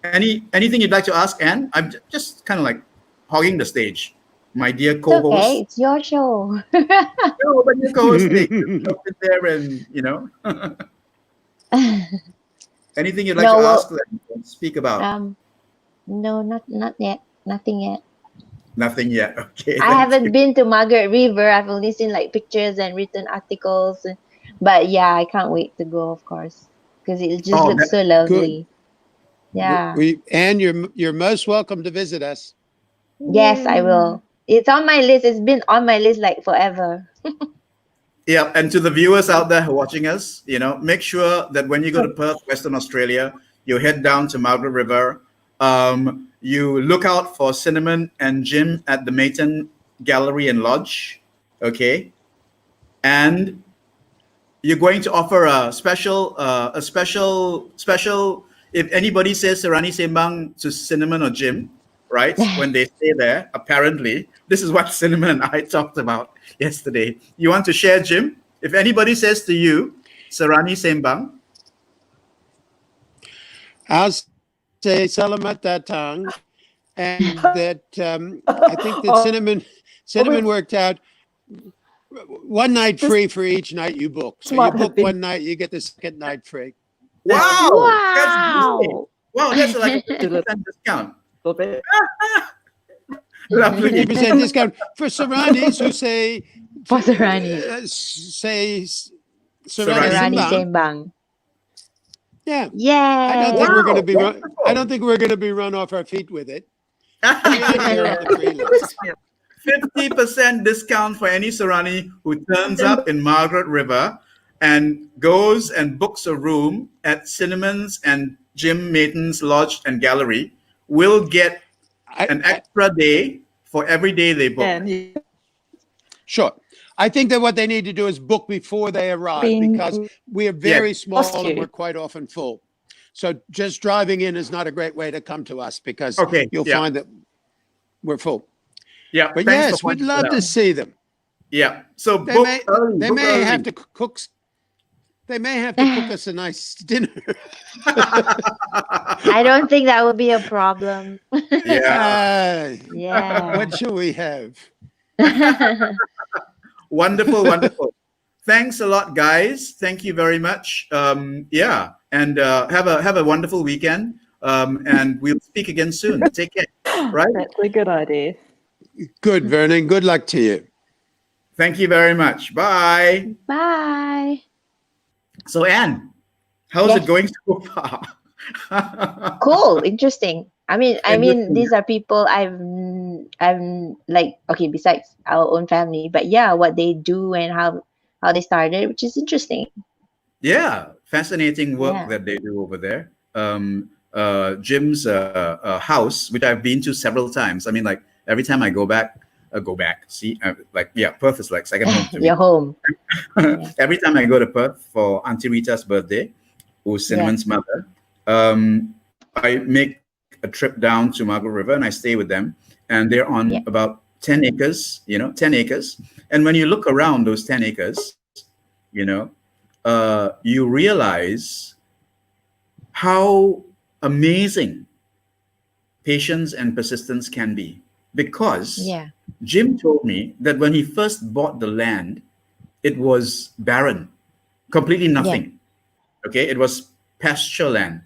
anything you'd like to ask, Anne? I'm just kind of like hogging the stage, my dear It's co-host. okay, it's your show. No, but your co-host, they jump in there and anything you'd like No, to well, ask, speak about. no, not yet. Nothing yet. Nothing yet. Okay. I haven't been to Margaret River. I've only seen like pictures and written articles. But yeah, I can't wait to go, of course, because it just looks so lovely. Yeah. And you're most welcome to visit us. Yes, I will. It's on my list. It's been on my list like forever. Yeah, and to the viewers out there who are watching us, make sure that when you go to Perth, Western Australia, you head down to Margaret River. You look out for Cinnamon and Jim at the Mayton Gallery and Lodge, okay? And you're going to offer a special. If anybody says Serani Sembang to Cinnamon or Jim, right? When they stay there, apparently, this is what Cinnamon and I talked about yesterday. You want to share, Jim? If anybody says to you, Serani Sembang, I'll say Salamat Datang, and that I think that Cinnamon worked out one night free for each night you book. So you book one night, you get the second night free. wow, Wow. that's like a 50% discount. A little bit. Lovely. 50% discount for Seranis who say For Serani. Say Serani Serani Sembang. Sembang. Yeah. Yeah. I don't think we're going to be wonderful. I don't think we're going to be run off our feet with it. 50% discount for any Serani who turns up in Margaret River and goes and books a room at Cinnamon's and Jim Mayton's Lodge and Gallery will get an extra day for every day they book. And Sure. I think that what they need to do is book before they arrive because we are very small and we're quite often full. So just driving in is not a great way to come to us because you'll find that we're full. Yeah, But thanks yes, for we'd pointing love that to out. see them. Yeah, so They book may, early. they book may early. have to cook. They may have to cook us a nice dinner. I don't think that would be a problem. Yeah, Yeah. What shall we have? wonderful. Thanks a lot, guys. Thank you very much. Yeah, and have a wonderful weekend. And we'll speak again soon. Take care. Right? that's a good idea. Good, Vernon. Good luck to you. Thank you very much. Bye. Bye. So, Anne, how's Yes. it going so far? Cool. Interesting. I mean, Interesting. these are people I'm like, okay, besides our own family, but yeah, what they do and how how they started, which is interesting. Yeah, fascinating work Yeah. that they do over there. Jim's house, which I've been to several times. I mean, like every time I go back. See, like yeah, Perth is like second home to me. Your home. Yeah. Every time I go to Perth for Auntie Rita's birthday, who's Cinnamon's mother, I make a trip down to Margaret River and I stay with them. And they're on about 10 acres, 10 acres. And when you look around those 10 acres, you realize how amazing patience and persistence can be. Because Jim told me that when he first bought the land, it was barren, completely nothing. Okay, it was pasture land,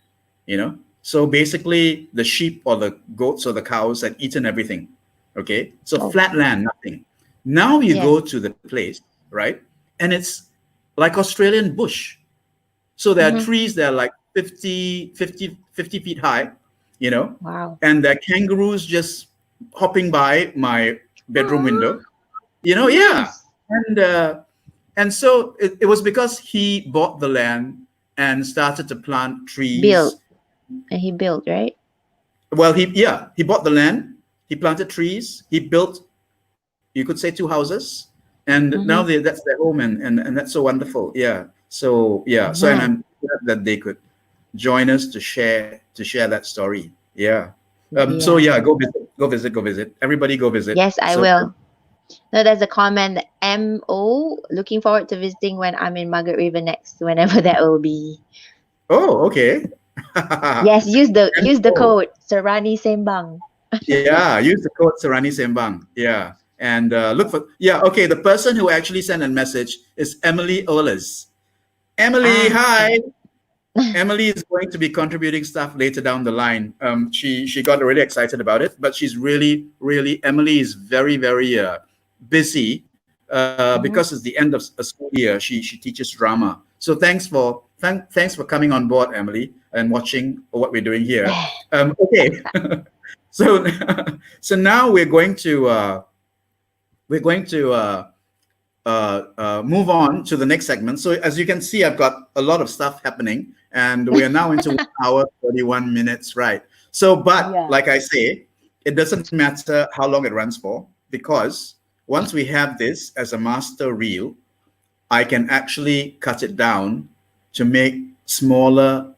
So basically, the sheep or the goats or the cows had eaten everything. Okay, so flat land, nothing. Now you go to the place, right? And it's like Australian bush. So there are trees that are like 50 feet high, Wow. and there are kangaroos just hopping by my bedroom window, yeah. And so it was because he bought the land and started to plant trees. Built. And he built, right? Well, he bought the land, he planted trees, he built, you could say, 2 houses, and now that's their home, and that's so wonderful. Yeah. So so and I'm glad that they could join us to share that story. Yeah. So go visit. Everybody go visit. Yes, I will. No, there's a comment. MO, looking forward to visiting when I'm in Margaret River next, whenever that will be. Oh, okay. Yes, use the code SERANI SEMBANG. Yeah, use the code SERANI SEMBANG. Yeah. And look for, okay, the person who actually sent a message is Emily Olas. Emily, hi. Emily is going to be contributing stuff later down the line. She got really excited about it, but she's really, Emily is very, very busy because it's the end of a school year. She teaches drama. So thanks for coming on board, Emily, and watching what we're doing here. Okay, so now we're going to move on to the next segment. So as you can see, I've got a lot of stuff happening, and we are now into 1 hour 31 minutes, right? So, but like I say, it doesn't matter how long it runs for, because once we have this as a master reel, I can actually cut it down to make smaller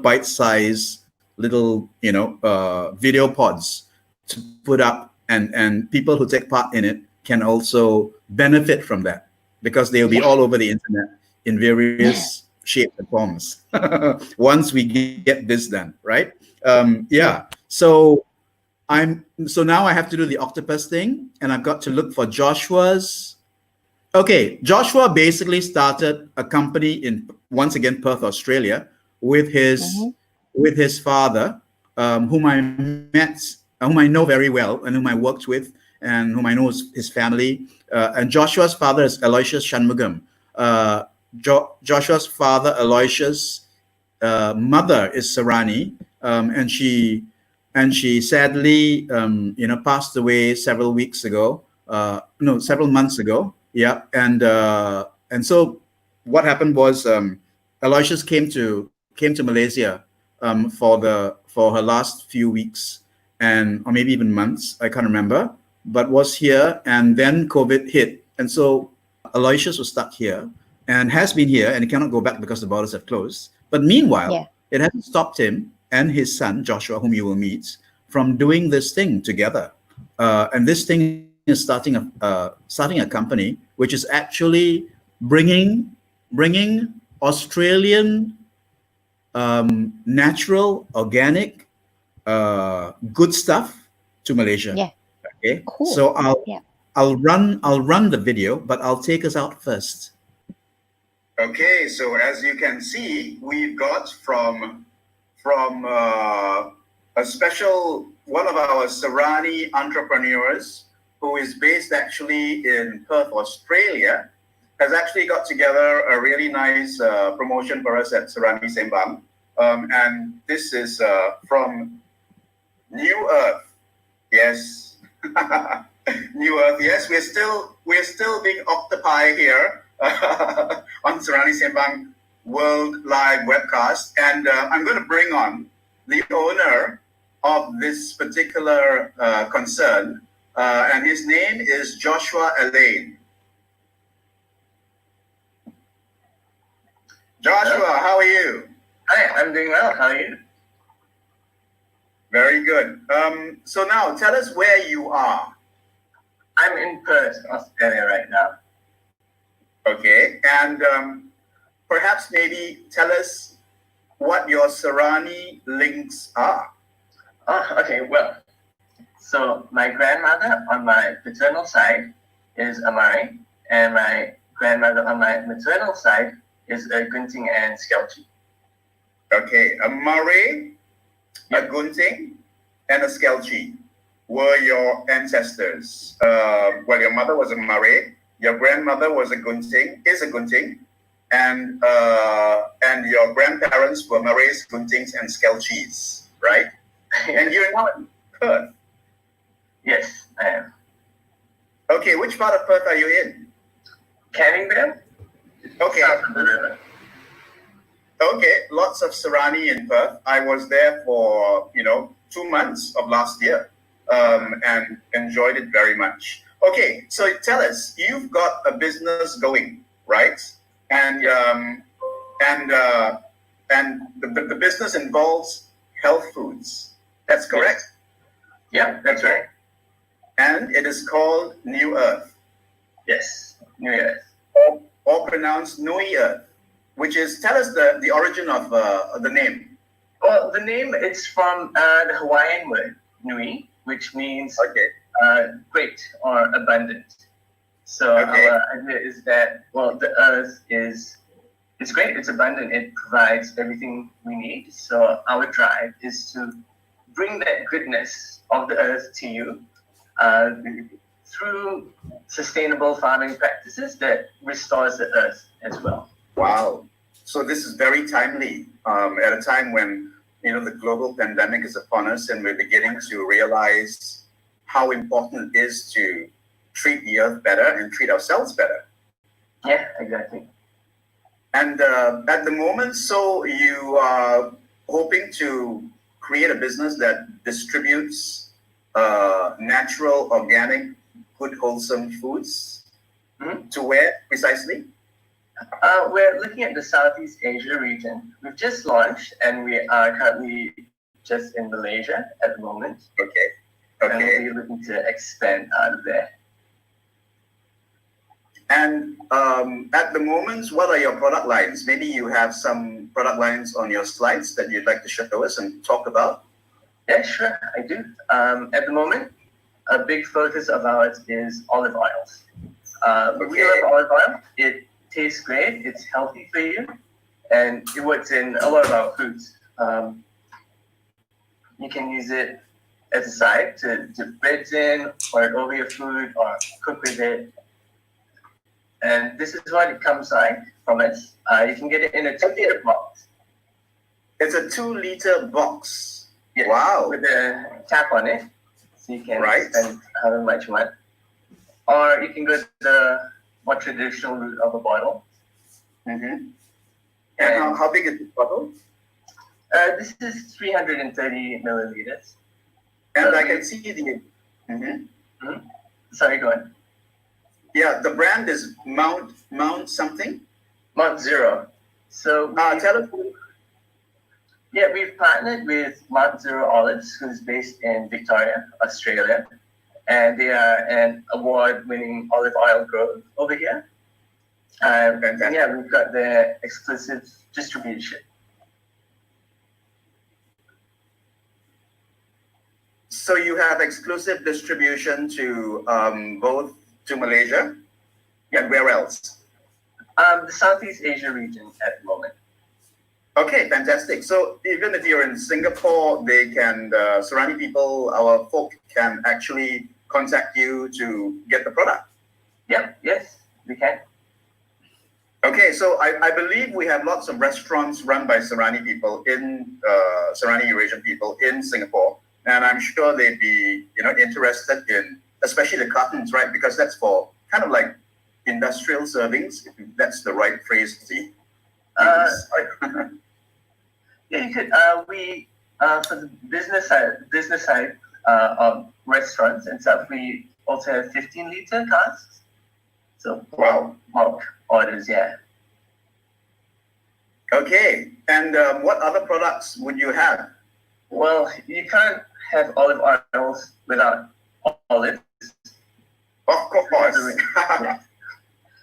bite-size little, video pods to put up, and people who take part in it can also benefit from that, because they'll be all over the internet in various shapes and forms once we get this done, right? So now I have to do the octopus thing, and I've got to look for Joshua's. Okay, Joshua basically started a company in, once again, Perth, Australia, with his father, whom I met, whom I know very well, and whom I worked with, and whom I know his family. And Joshua's father is Aloysius Shanmugam. Joshua's father, Aloysius' mother is Serani, and she sadly, passed away several months ago. Yeah, and so what happened was Aloysius came to Malaysia for her last few weeks, or maybe even months, I can't remember, but was here, and then COVID hit, and so Aloysius was stuck here and has been here, and he cannot go back because the borders have closed. But meanwhile, it hasn't stopped him and his son Joshua, whom you will meet, from doing this thing together. And this thing is starting a company which is actually bringing Australian natural, organic, good stuff to Malaysia. Yeah. Okay. Cool. So I'll run the video, but I'll take us out first. Okay. So as you can see, we've got from a special one of our Serani entrepreneurs, who is based actually in Perth, Australia, has actually got together a really nice promotion for us at Serani Sembang. And this is from New Earth. Yes. New Earth. Yes, we're still being occupied here on Serani Sembang World Live Webcast, and I'm going to bring on the owner of this particular concern, and his name is Joshua Elaine. Joshua, how are you? Hi, I'm doing well. How are you? Very good. So now, tell us where you are. I'm in Perth, Australia right now. Okay, and perhaps maybe tell us what your Serani links are. Oh, okay. Well, so my grandmother on my paternal side is a Murray, and my grandmother on my maternal side is a Gunting and Skelchie. Okay, a Murray, a Gunting, and a Skelchie were your ancestors. Well, your mother was a Murray, your grandmother was a Gunting, is a Gunting, and your grandparents were Murrays, Guntings, and Skelchies, right? And you're now in Perth. Yes, I am. Okay, which part of Perth are you in? Canningdale? Okay. South of the river. Okay, lots of Serani in Perth. I was there for 2 months of last year, and enjoyed it very much. Okay, so tell us, you've got a business going, right? And the business involves health foods. That's correct. Yeah, that's right. And it is called New Earth. Yes, New Year's. Or pronounced Nui Earth, which is, tell us the origin of the name. Well, the name is from the Hawaiian word, nui, which means great or abundant. So our idea is that, well, the earth it's great, it's abundant, it provides everything we need. So our drive is to bring that goodness of the earth to you through sustainable farming practices that restores the earth as well. Wow. So this is very timely at a time when the global pandemic is upon us and we're beginning to realize how important it is to treat the earth better and treat ourselves better. Yeah, exactly. And at the moment, so you are hoping to create a business that distributes natural, organic, good, wholesome foods. Mm-hmm. To where precisely? We're looking at the Southeast Asia region. We've just launched, and we are currently just in Malaysia at the moment. Okay. And we're looking to expand out of there. And at the moment, what are your product lines? Maybe you have some product lines on your slides that you'd like to show us and talk about? Yeah, sure, I do. At the moment, a big focus of ours is olive oils. We love olive oil. It tastes great. It's healthy for you, and it works in a lot of our foods. You can use it as a side to dip breads in, or it over your food, or cook with it. And this is what it comes like from us. You can get it in a 2-liter box. It's a 2-liter box. Yes, wow. With a cap on it, so you can spend however much you want. Or you can go to the more traditional route of a bottle. Mm-hmm. And how big is this bottle? This is 330 milliliters. And I can see the... Mm-hmm. Mm-hmm. Sorry, go on. Yeah, the brand is Mount something? Mount Zero. So tell us. Yeah, we've partnered with Mount Zero Olives, who's based in Victoria, Australia. And they are an award-winning olive oil grower over here. Yeah, we've got the exclusive distribution. So you have exclusive distribution to both to Malaysia and where else? The Southeast Asia region at the moment. Okay, fantastic. So even if you're in Singapore, they can, Serani people, our folk can actually contact you to get the product. Yep, yes, we can. Okay, so I believe we have lots of restaurants run by Serani people in Serani Eurasian people in Singapore, and I'm sure they'd be interested in especially the cartons, right? Because that's for kind of like industrial servings, if that's the right phrase to use. Yeah, you could. We for the business side of restaurants and stuff, we also have 15-liter casks. So Wow. bulk orders, yeah. Okay, and what other products would you have? Well, you can't have olive oils without olives. Of course. Yeah.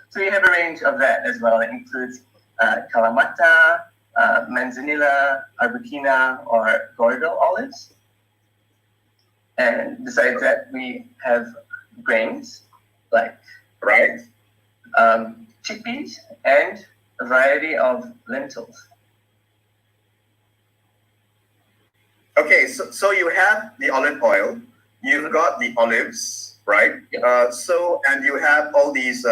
So we have a range of that as well. It includes Kalamata, Manzanilla, Arbequina, or Gordo olives. And besides that, we have grains like Right. chickpeas and a variety of lentils. Okay, so you have the olive oil, you've got the olives, right? Yeah. And you have all these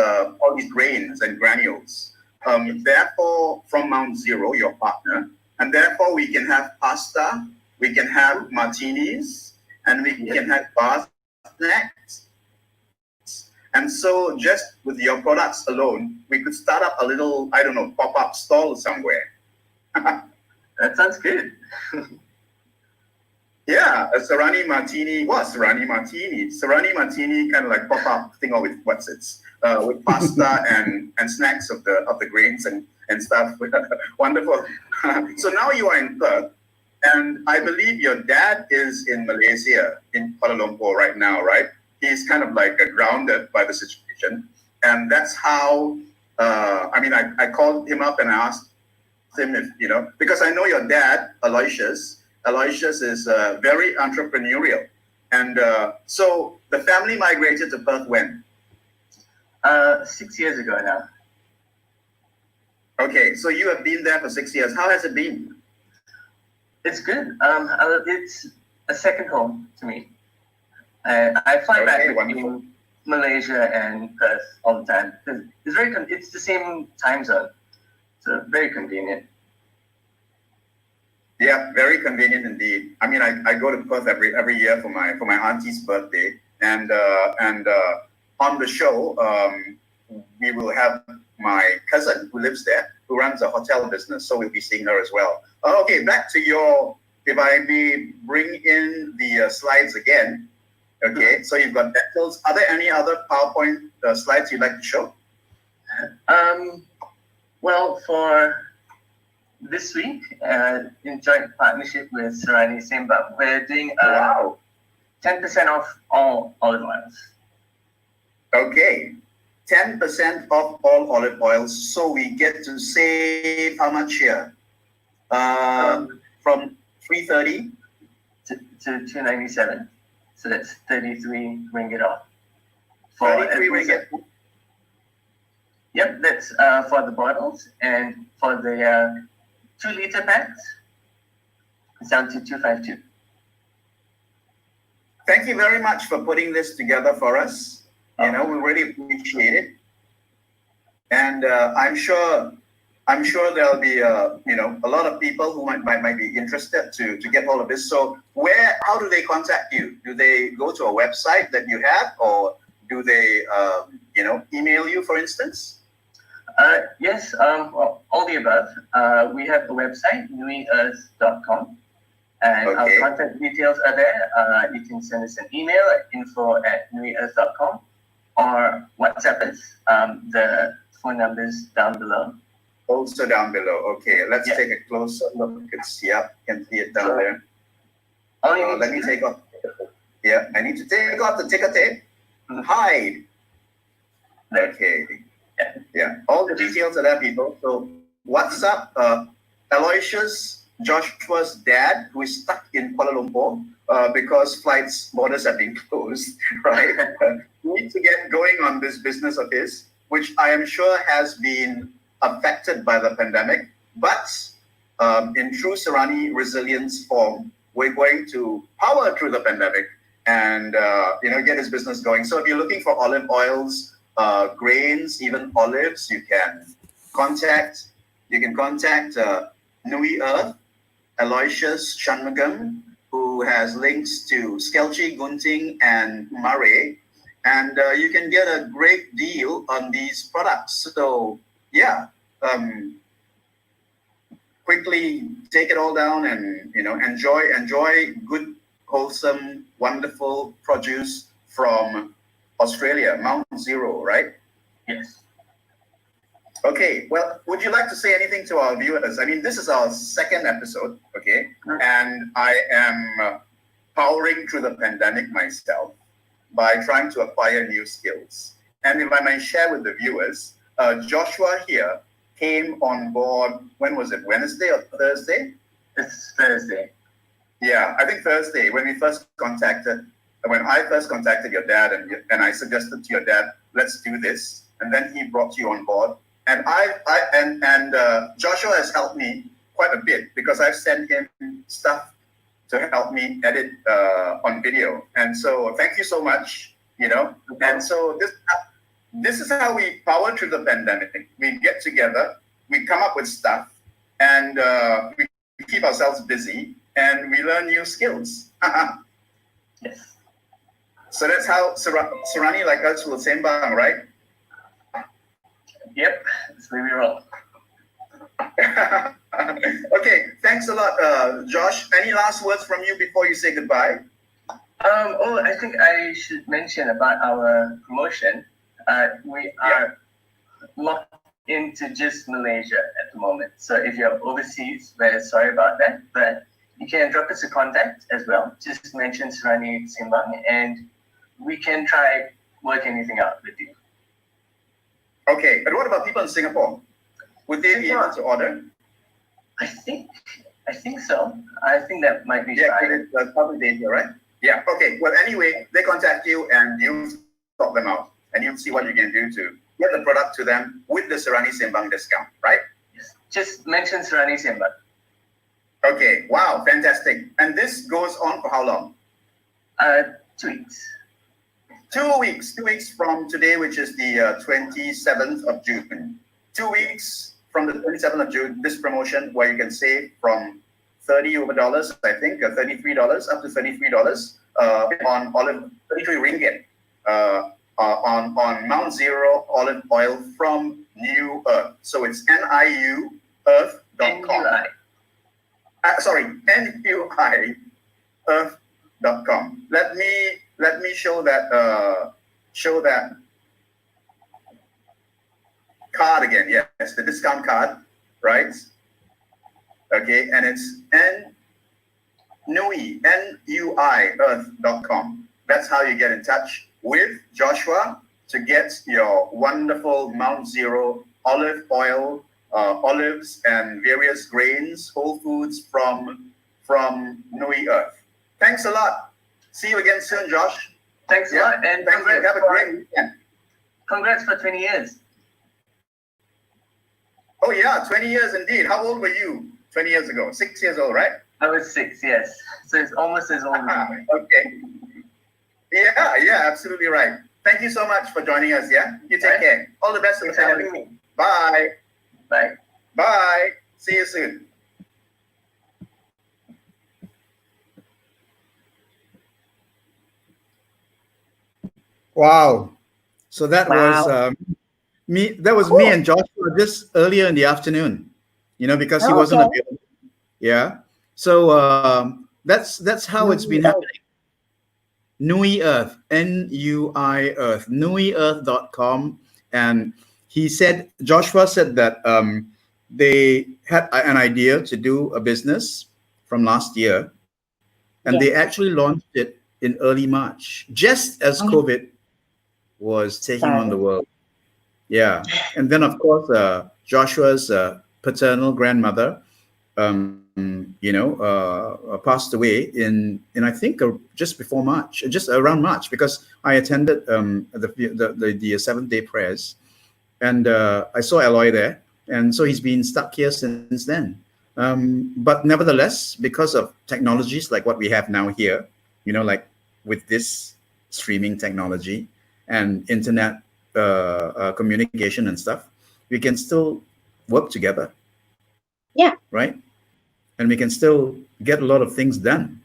grains and granules. Therefore, from Mount Zero, your partner, and therefore we can have pasta, we can have martinis, and we can have bar snacks. And so just with your products alone, we could start up a little, I don't know, pop-up stall somewhere. That sounds good. Yeah, a Serani Martini. What Serani Martini? Serani Martini kind of like pop-up thing with with pasta and snacks of the grains and stuff. Wonderful. So now you are in Perth, and I believe your dad is in Malaysia, in Kuala Lumpur right now, right? He's kind of like grounded by the situation, and that's how. I called him up and asked him if because I know your dad, Aloysius. Aloysius is very entrepreneurial, and so the family migrated to Perth when? 6 years ago now. Okay, so you have been there for 6 years. How has it been? It's good. It's a second home to me. I fly back between Malaysia and Perth all the time. It's the same time zone, so very convenient. Yeah, very convenient indeed. I mean, I go to Perth every year for my auntie's birthday, and on the show, we will have my cousin who lives there, who runs a hotel business, so we'll be seeing her as well. Okay, back to if I may bring in the slides again. Okay, so you've got dentals. Are there any other PowerPoint slides you'd like to show? Well, for this week, in joint partnership with Serani Sembang, we're doing 10% off all olive oils. Okay, 10% off all olive oils. So we get to save how much here? From 330 to 297. So that's 33 ringgit off. 33 ringgit. Yep, that's for the bottles, and for the 2-liter packs, it's down to 252. Thank you very much for putting this together for us. We really appreciate it, and I'm sure there'll be a lot of people who might be interested to get hold of this. So how do they contact you? Do they go to a website that you have, or do they email you, for instance? Yes, all the above. We have a website, nuiearth.com, and our contact details are there. You can send us an email at info@nuiearth.com or WhatsApp us. The phone numbers down below. Also down below. Okay, let's take a closer look. Can see it down there. Let me take off. Yeah, I need to take off the ticker tape. Hide. Okay. Yeah, all the details are there, people. So what's up? Aloysius, Joshua's dad, who is stuck in Kuala Lumpur because borders have been closed, right? Needs to get going on this business of his, which I am sure has been affected by the pandemic. But in true Serani resilience form, we're going to power through the pandemic and get his business going. So if you're looking for olive oils, grains, even olives, you can contact Nui Earth, Aloysius Shanmugam, who has links to Skelchi, Gunting, and Murray. and you can get a great deal on these products. So yeah, quickly take it all down and enjoy good, wholesome, wonderful produce from Australia, Mount Zero, right? Yes. Okay, well, would you like to say anything to our viewers? I mean, this is our second episode, okay? And I am powering through the pandemic myself by trying to acquire new skills. And if I may share with the viewers, Joshua here came on board, when was it, Wednesday or Thursday? It's Thursday. Yeah, I think Thursday, when I first contacted your dad, and I suggested to your dad, let's do this. And then he brought you on board. And Joshua has helped me quite a bit because I've sent him stuff to help me edit on video. And so thank you so much, And so this is how we power through the pandemic. We get together, we come up with stuff, and we keep ourselves busy, and we learn new skills. Yes. So that's how Serani like us will sembang, right? Yep, that's the way we roll. Okay, thanks a lot, Josh. Any last words from you before you say goodbye? I think I should mention about our promotion. We are locked into just Malaysia at the moment. So if you're overseas, very sorry about that. But you can drop us a contact as well. Just mention Serani Sembang, and we can try work anything out with you. Okay, but what about people in Singapore? Would they be able to order? I think so. I think that might be fine. It's public data, right? Yeah, okay. Well, anyway, they contact you and you sort them out. And you'll see what you can do to get the product to them with the Serani Sembang discount, right? Yes. Just mention Serani Sembang. Okay, wow, fantastic. And this goes on for how long? 2 weeks. 2 weeks. 2 weeks from today, which is the 27th of June. 2 weeks from the 27th of June, this promotion where you can save from $30 I think, $33, up to $33 on 33 ringgit on Mount Zero olive oil from New Earth. So it's niuearth.com. Sorry, NUI earth.com. Let me show that card again. Yes, the discount card, right? Okay, and it's NUI earth.com. That's how you get in touch with Joshua to get your wonderful Mount Zero olive oil, olives and various grains, whole foods from NUI Earth. Thanks a lot. See you again soon, Josh. Thanks a lot, and have a great weekend. Congrats for 20 years. Oh yeah, 20 years indeed. How old were you 20 years ago? 6 years old, right? I was 6, yes. So it's almost as old as me. Okay. Yeah, absolutely right. Thank you so much for joining us, yeah? You take care. All the best to the family. Bye. Bye. Bye. See you soon. Wow. So that was me. That was me and Joshua just earlier in the afternoon, because he wasn't available. Yeah. So that's how it's been happening. NUI Earth, NUI Earth, NUIEarth.com. And Joshua said that they had an idea to do a business from last year, and they actually launched it in early March, just as COVID was taking on the world. Yeah. And then, of course, Joshua's paternal grandmother, passed away in I think just before March, just around March, because I attended the 7-day prayers, and I saw Eloy there, and so he's been stuck here since then. But nevertheless, because of technologies like what we have now here, like with this streaming technology and internet communication and stuff, we can still work together. Yeah. Right. And we can still get a lot of things done,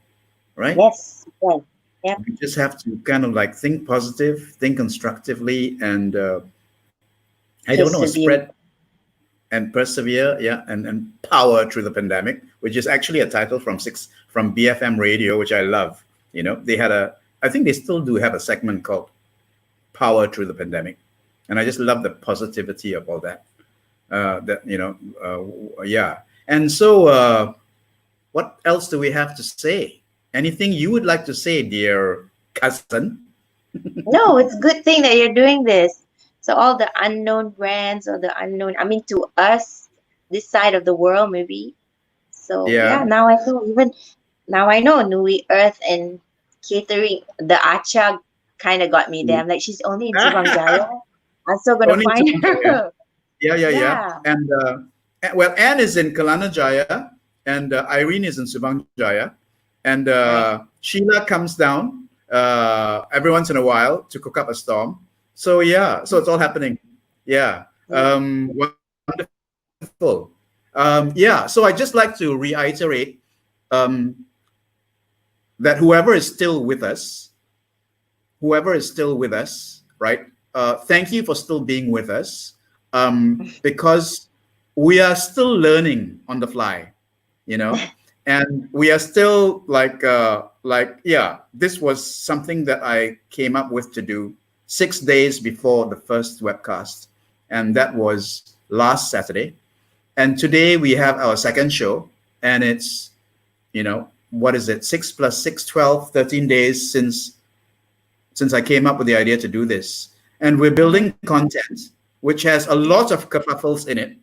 right? Yes. Yeah. Yep. We just have to kind of like think positive, think constructively, and I don't know, Persevere. spread and persevere, yeah, and power through the pandemic, which is actually a title from BFM Radio, which I love. You know, they had I think they still do have a segment called Power Through the Pandemic, and I just love the positivity of all that. Yeah. And so, what else do we have to say? Anything you would like to say, dear cousin? No, it's a good thing that you're doing this. So all the unknown brands or the unknown, I mean, to us, this side of the world, maybe. So Yeah. yeah, now I know Nui Earth and catering. The Acha kind of got me there. I'm like, she's only in Subang Jaya. I'm still gonna Only find Subang Jaya. her. Yeah. Yeah. And well, Anne is in Kelana Jaya, and Irene is in Subang Jaya, and Sheila comes down every once in a while to cook up a storm. So yeah, so it's all happening. Yeah, wonderful. Yeah, so I just like to reiterate that whoever is still with us, right? Thank you for still being with us, because we are still learning on the fly, you know, and we are still yeah, this was something that I came up with to do 6 days before the first webcast, and that was last Saturday. And today we have our second show, and it's, what is it, 6 plus 6, 12, 13 days since I came up with the idea to do this. And we're building content which has a lot of kerfuffles in it,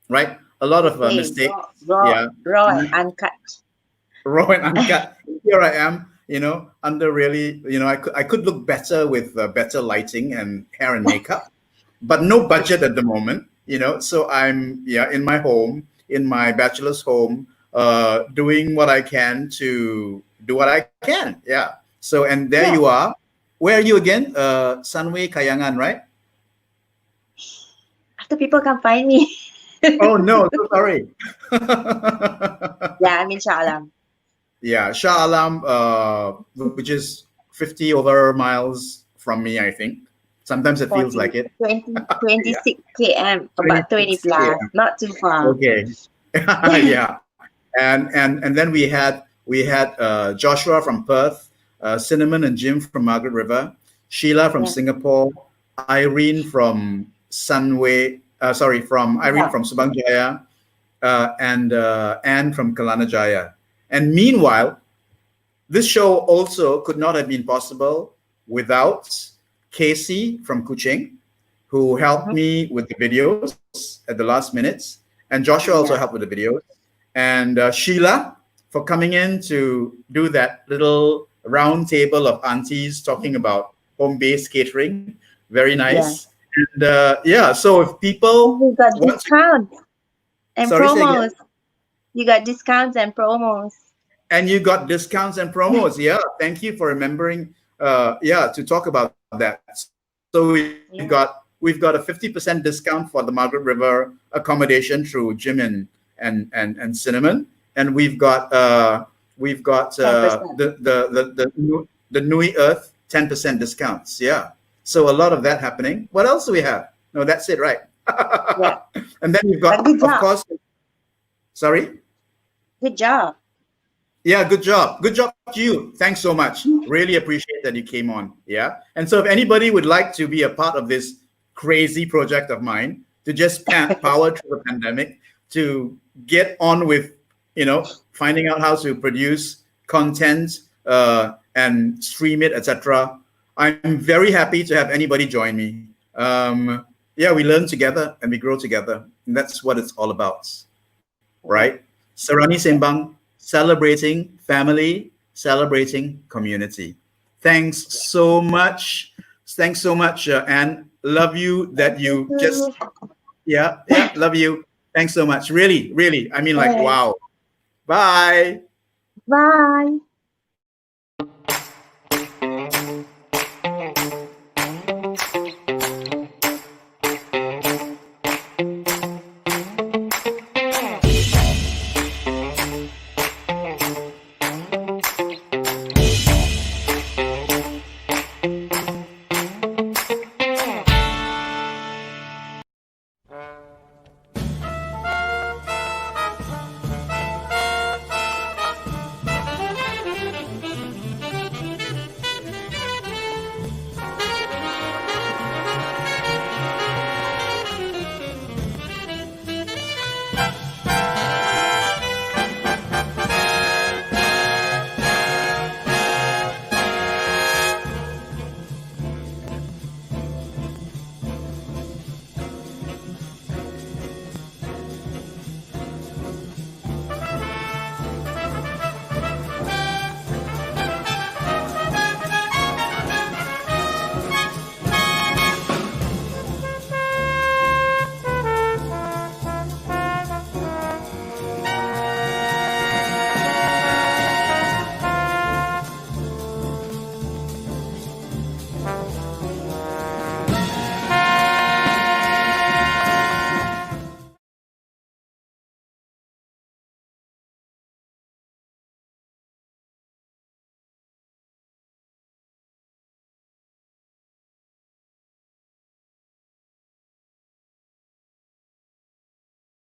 right? A lot of mistakes. Raw and uncut. Raw and uncut. Here I am, under really, I could look better with better lighting and hair and makeup, but no budget at the moment, so I'm in my home, in my bachelor's home, doing what I can to do what I can. Yeah. So, and there you are. Where are you again? Sunway Kayangan, right? After people can find me. Oh no, so sorry. Yeah, I'm in Shah Alam. Yeah, Shah Alam, which is 50 over miles from me, I think. Sometimes it feels like it. 26 km, about 20 plus, not too far. Okay. Yeah. And then we had Joshua from Perth, Cinnamon and Jim from Margaret River, Sheila from Singapore, Irene from Irene from Subang Jaya, and Anne from Kelana Jaya. And meanwhile, this show also could not have been possible without Casey from Kuching, who helped me with the videos at the last minutes, and Joshua also helped with the videos, and Sheila for coming in to do that little round table of aunties talking about home-based catering. Very nice. And so if people you got discounts and promos. You got discounts and promos. And you got discounts and promos. Yeah. Thank you for remembering to talk about that. So we've got a 50% discount for the Margaret River accommodation through Jim and Cinnamon. And we've got the Nui Earth 10% discounts. Yeah. So a lot of that happening. What else do we have? No, that's it, right? Yeah. And then you've got, of course. Sorry. Good job. Yeah, good job. Good job to you. Thanks so much. Really appreciate that you came on. Yeah. And so if anybody would like to be a part of this crazy project of mine, to just power through the pandemic, to get on with, finding out how to produce content and stream it, etc., I'm very happy to have anybody join me. We learn together and we grow together. And that's what it's all about, right? Serani Sembang, celebrating family, celebrating community. Thanks so much. Thanks so much, Anne. Love you that you just, love you. Thanks so much. Really, really. I mean, wow. Bye. Bye.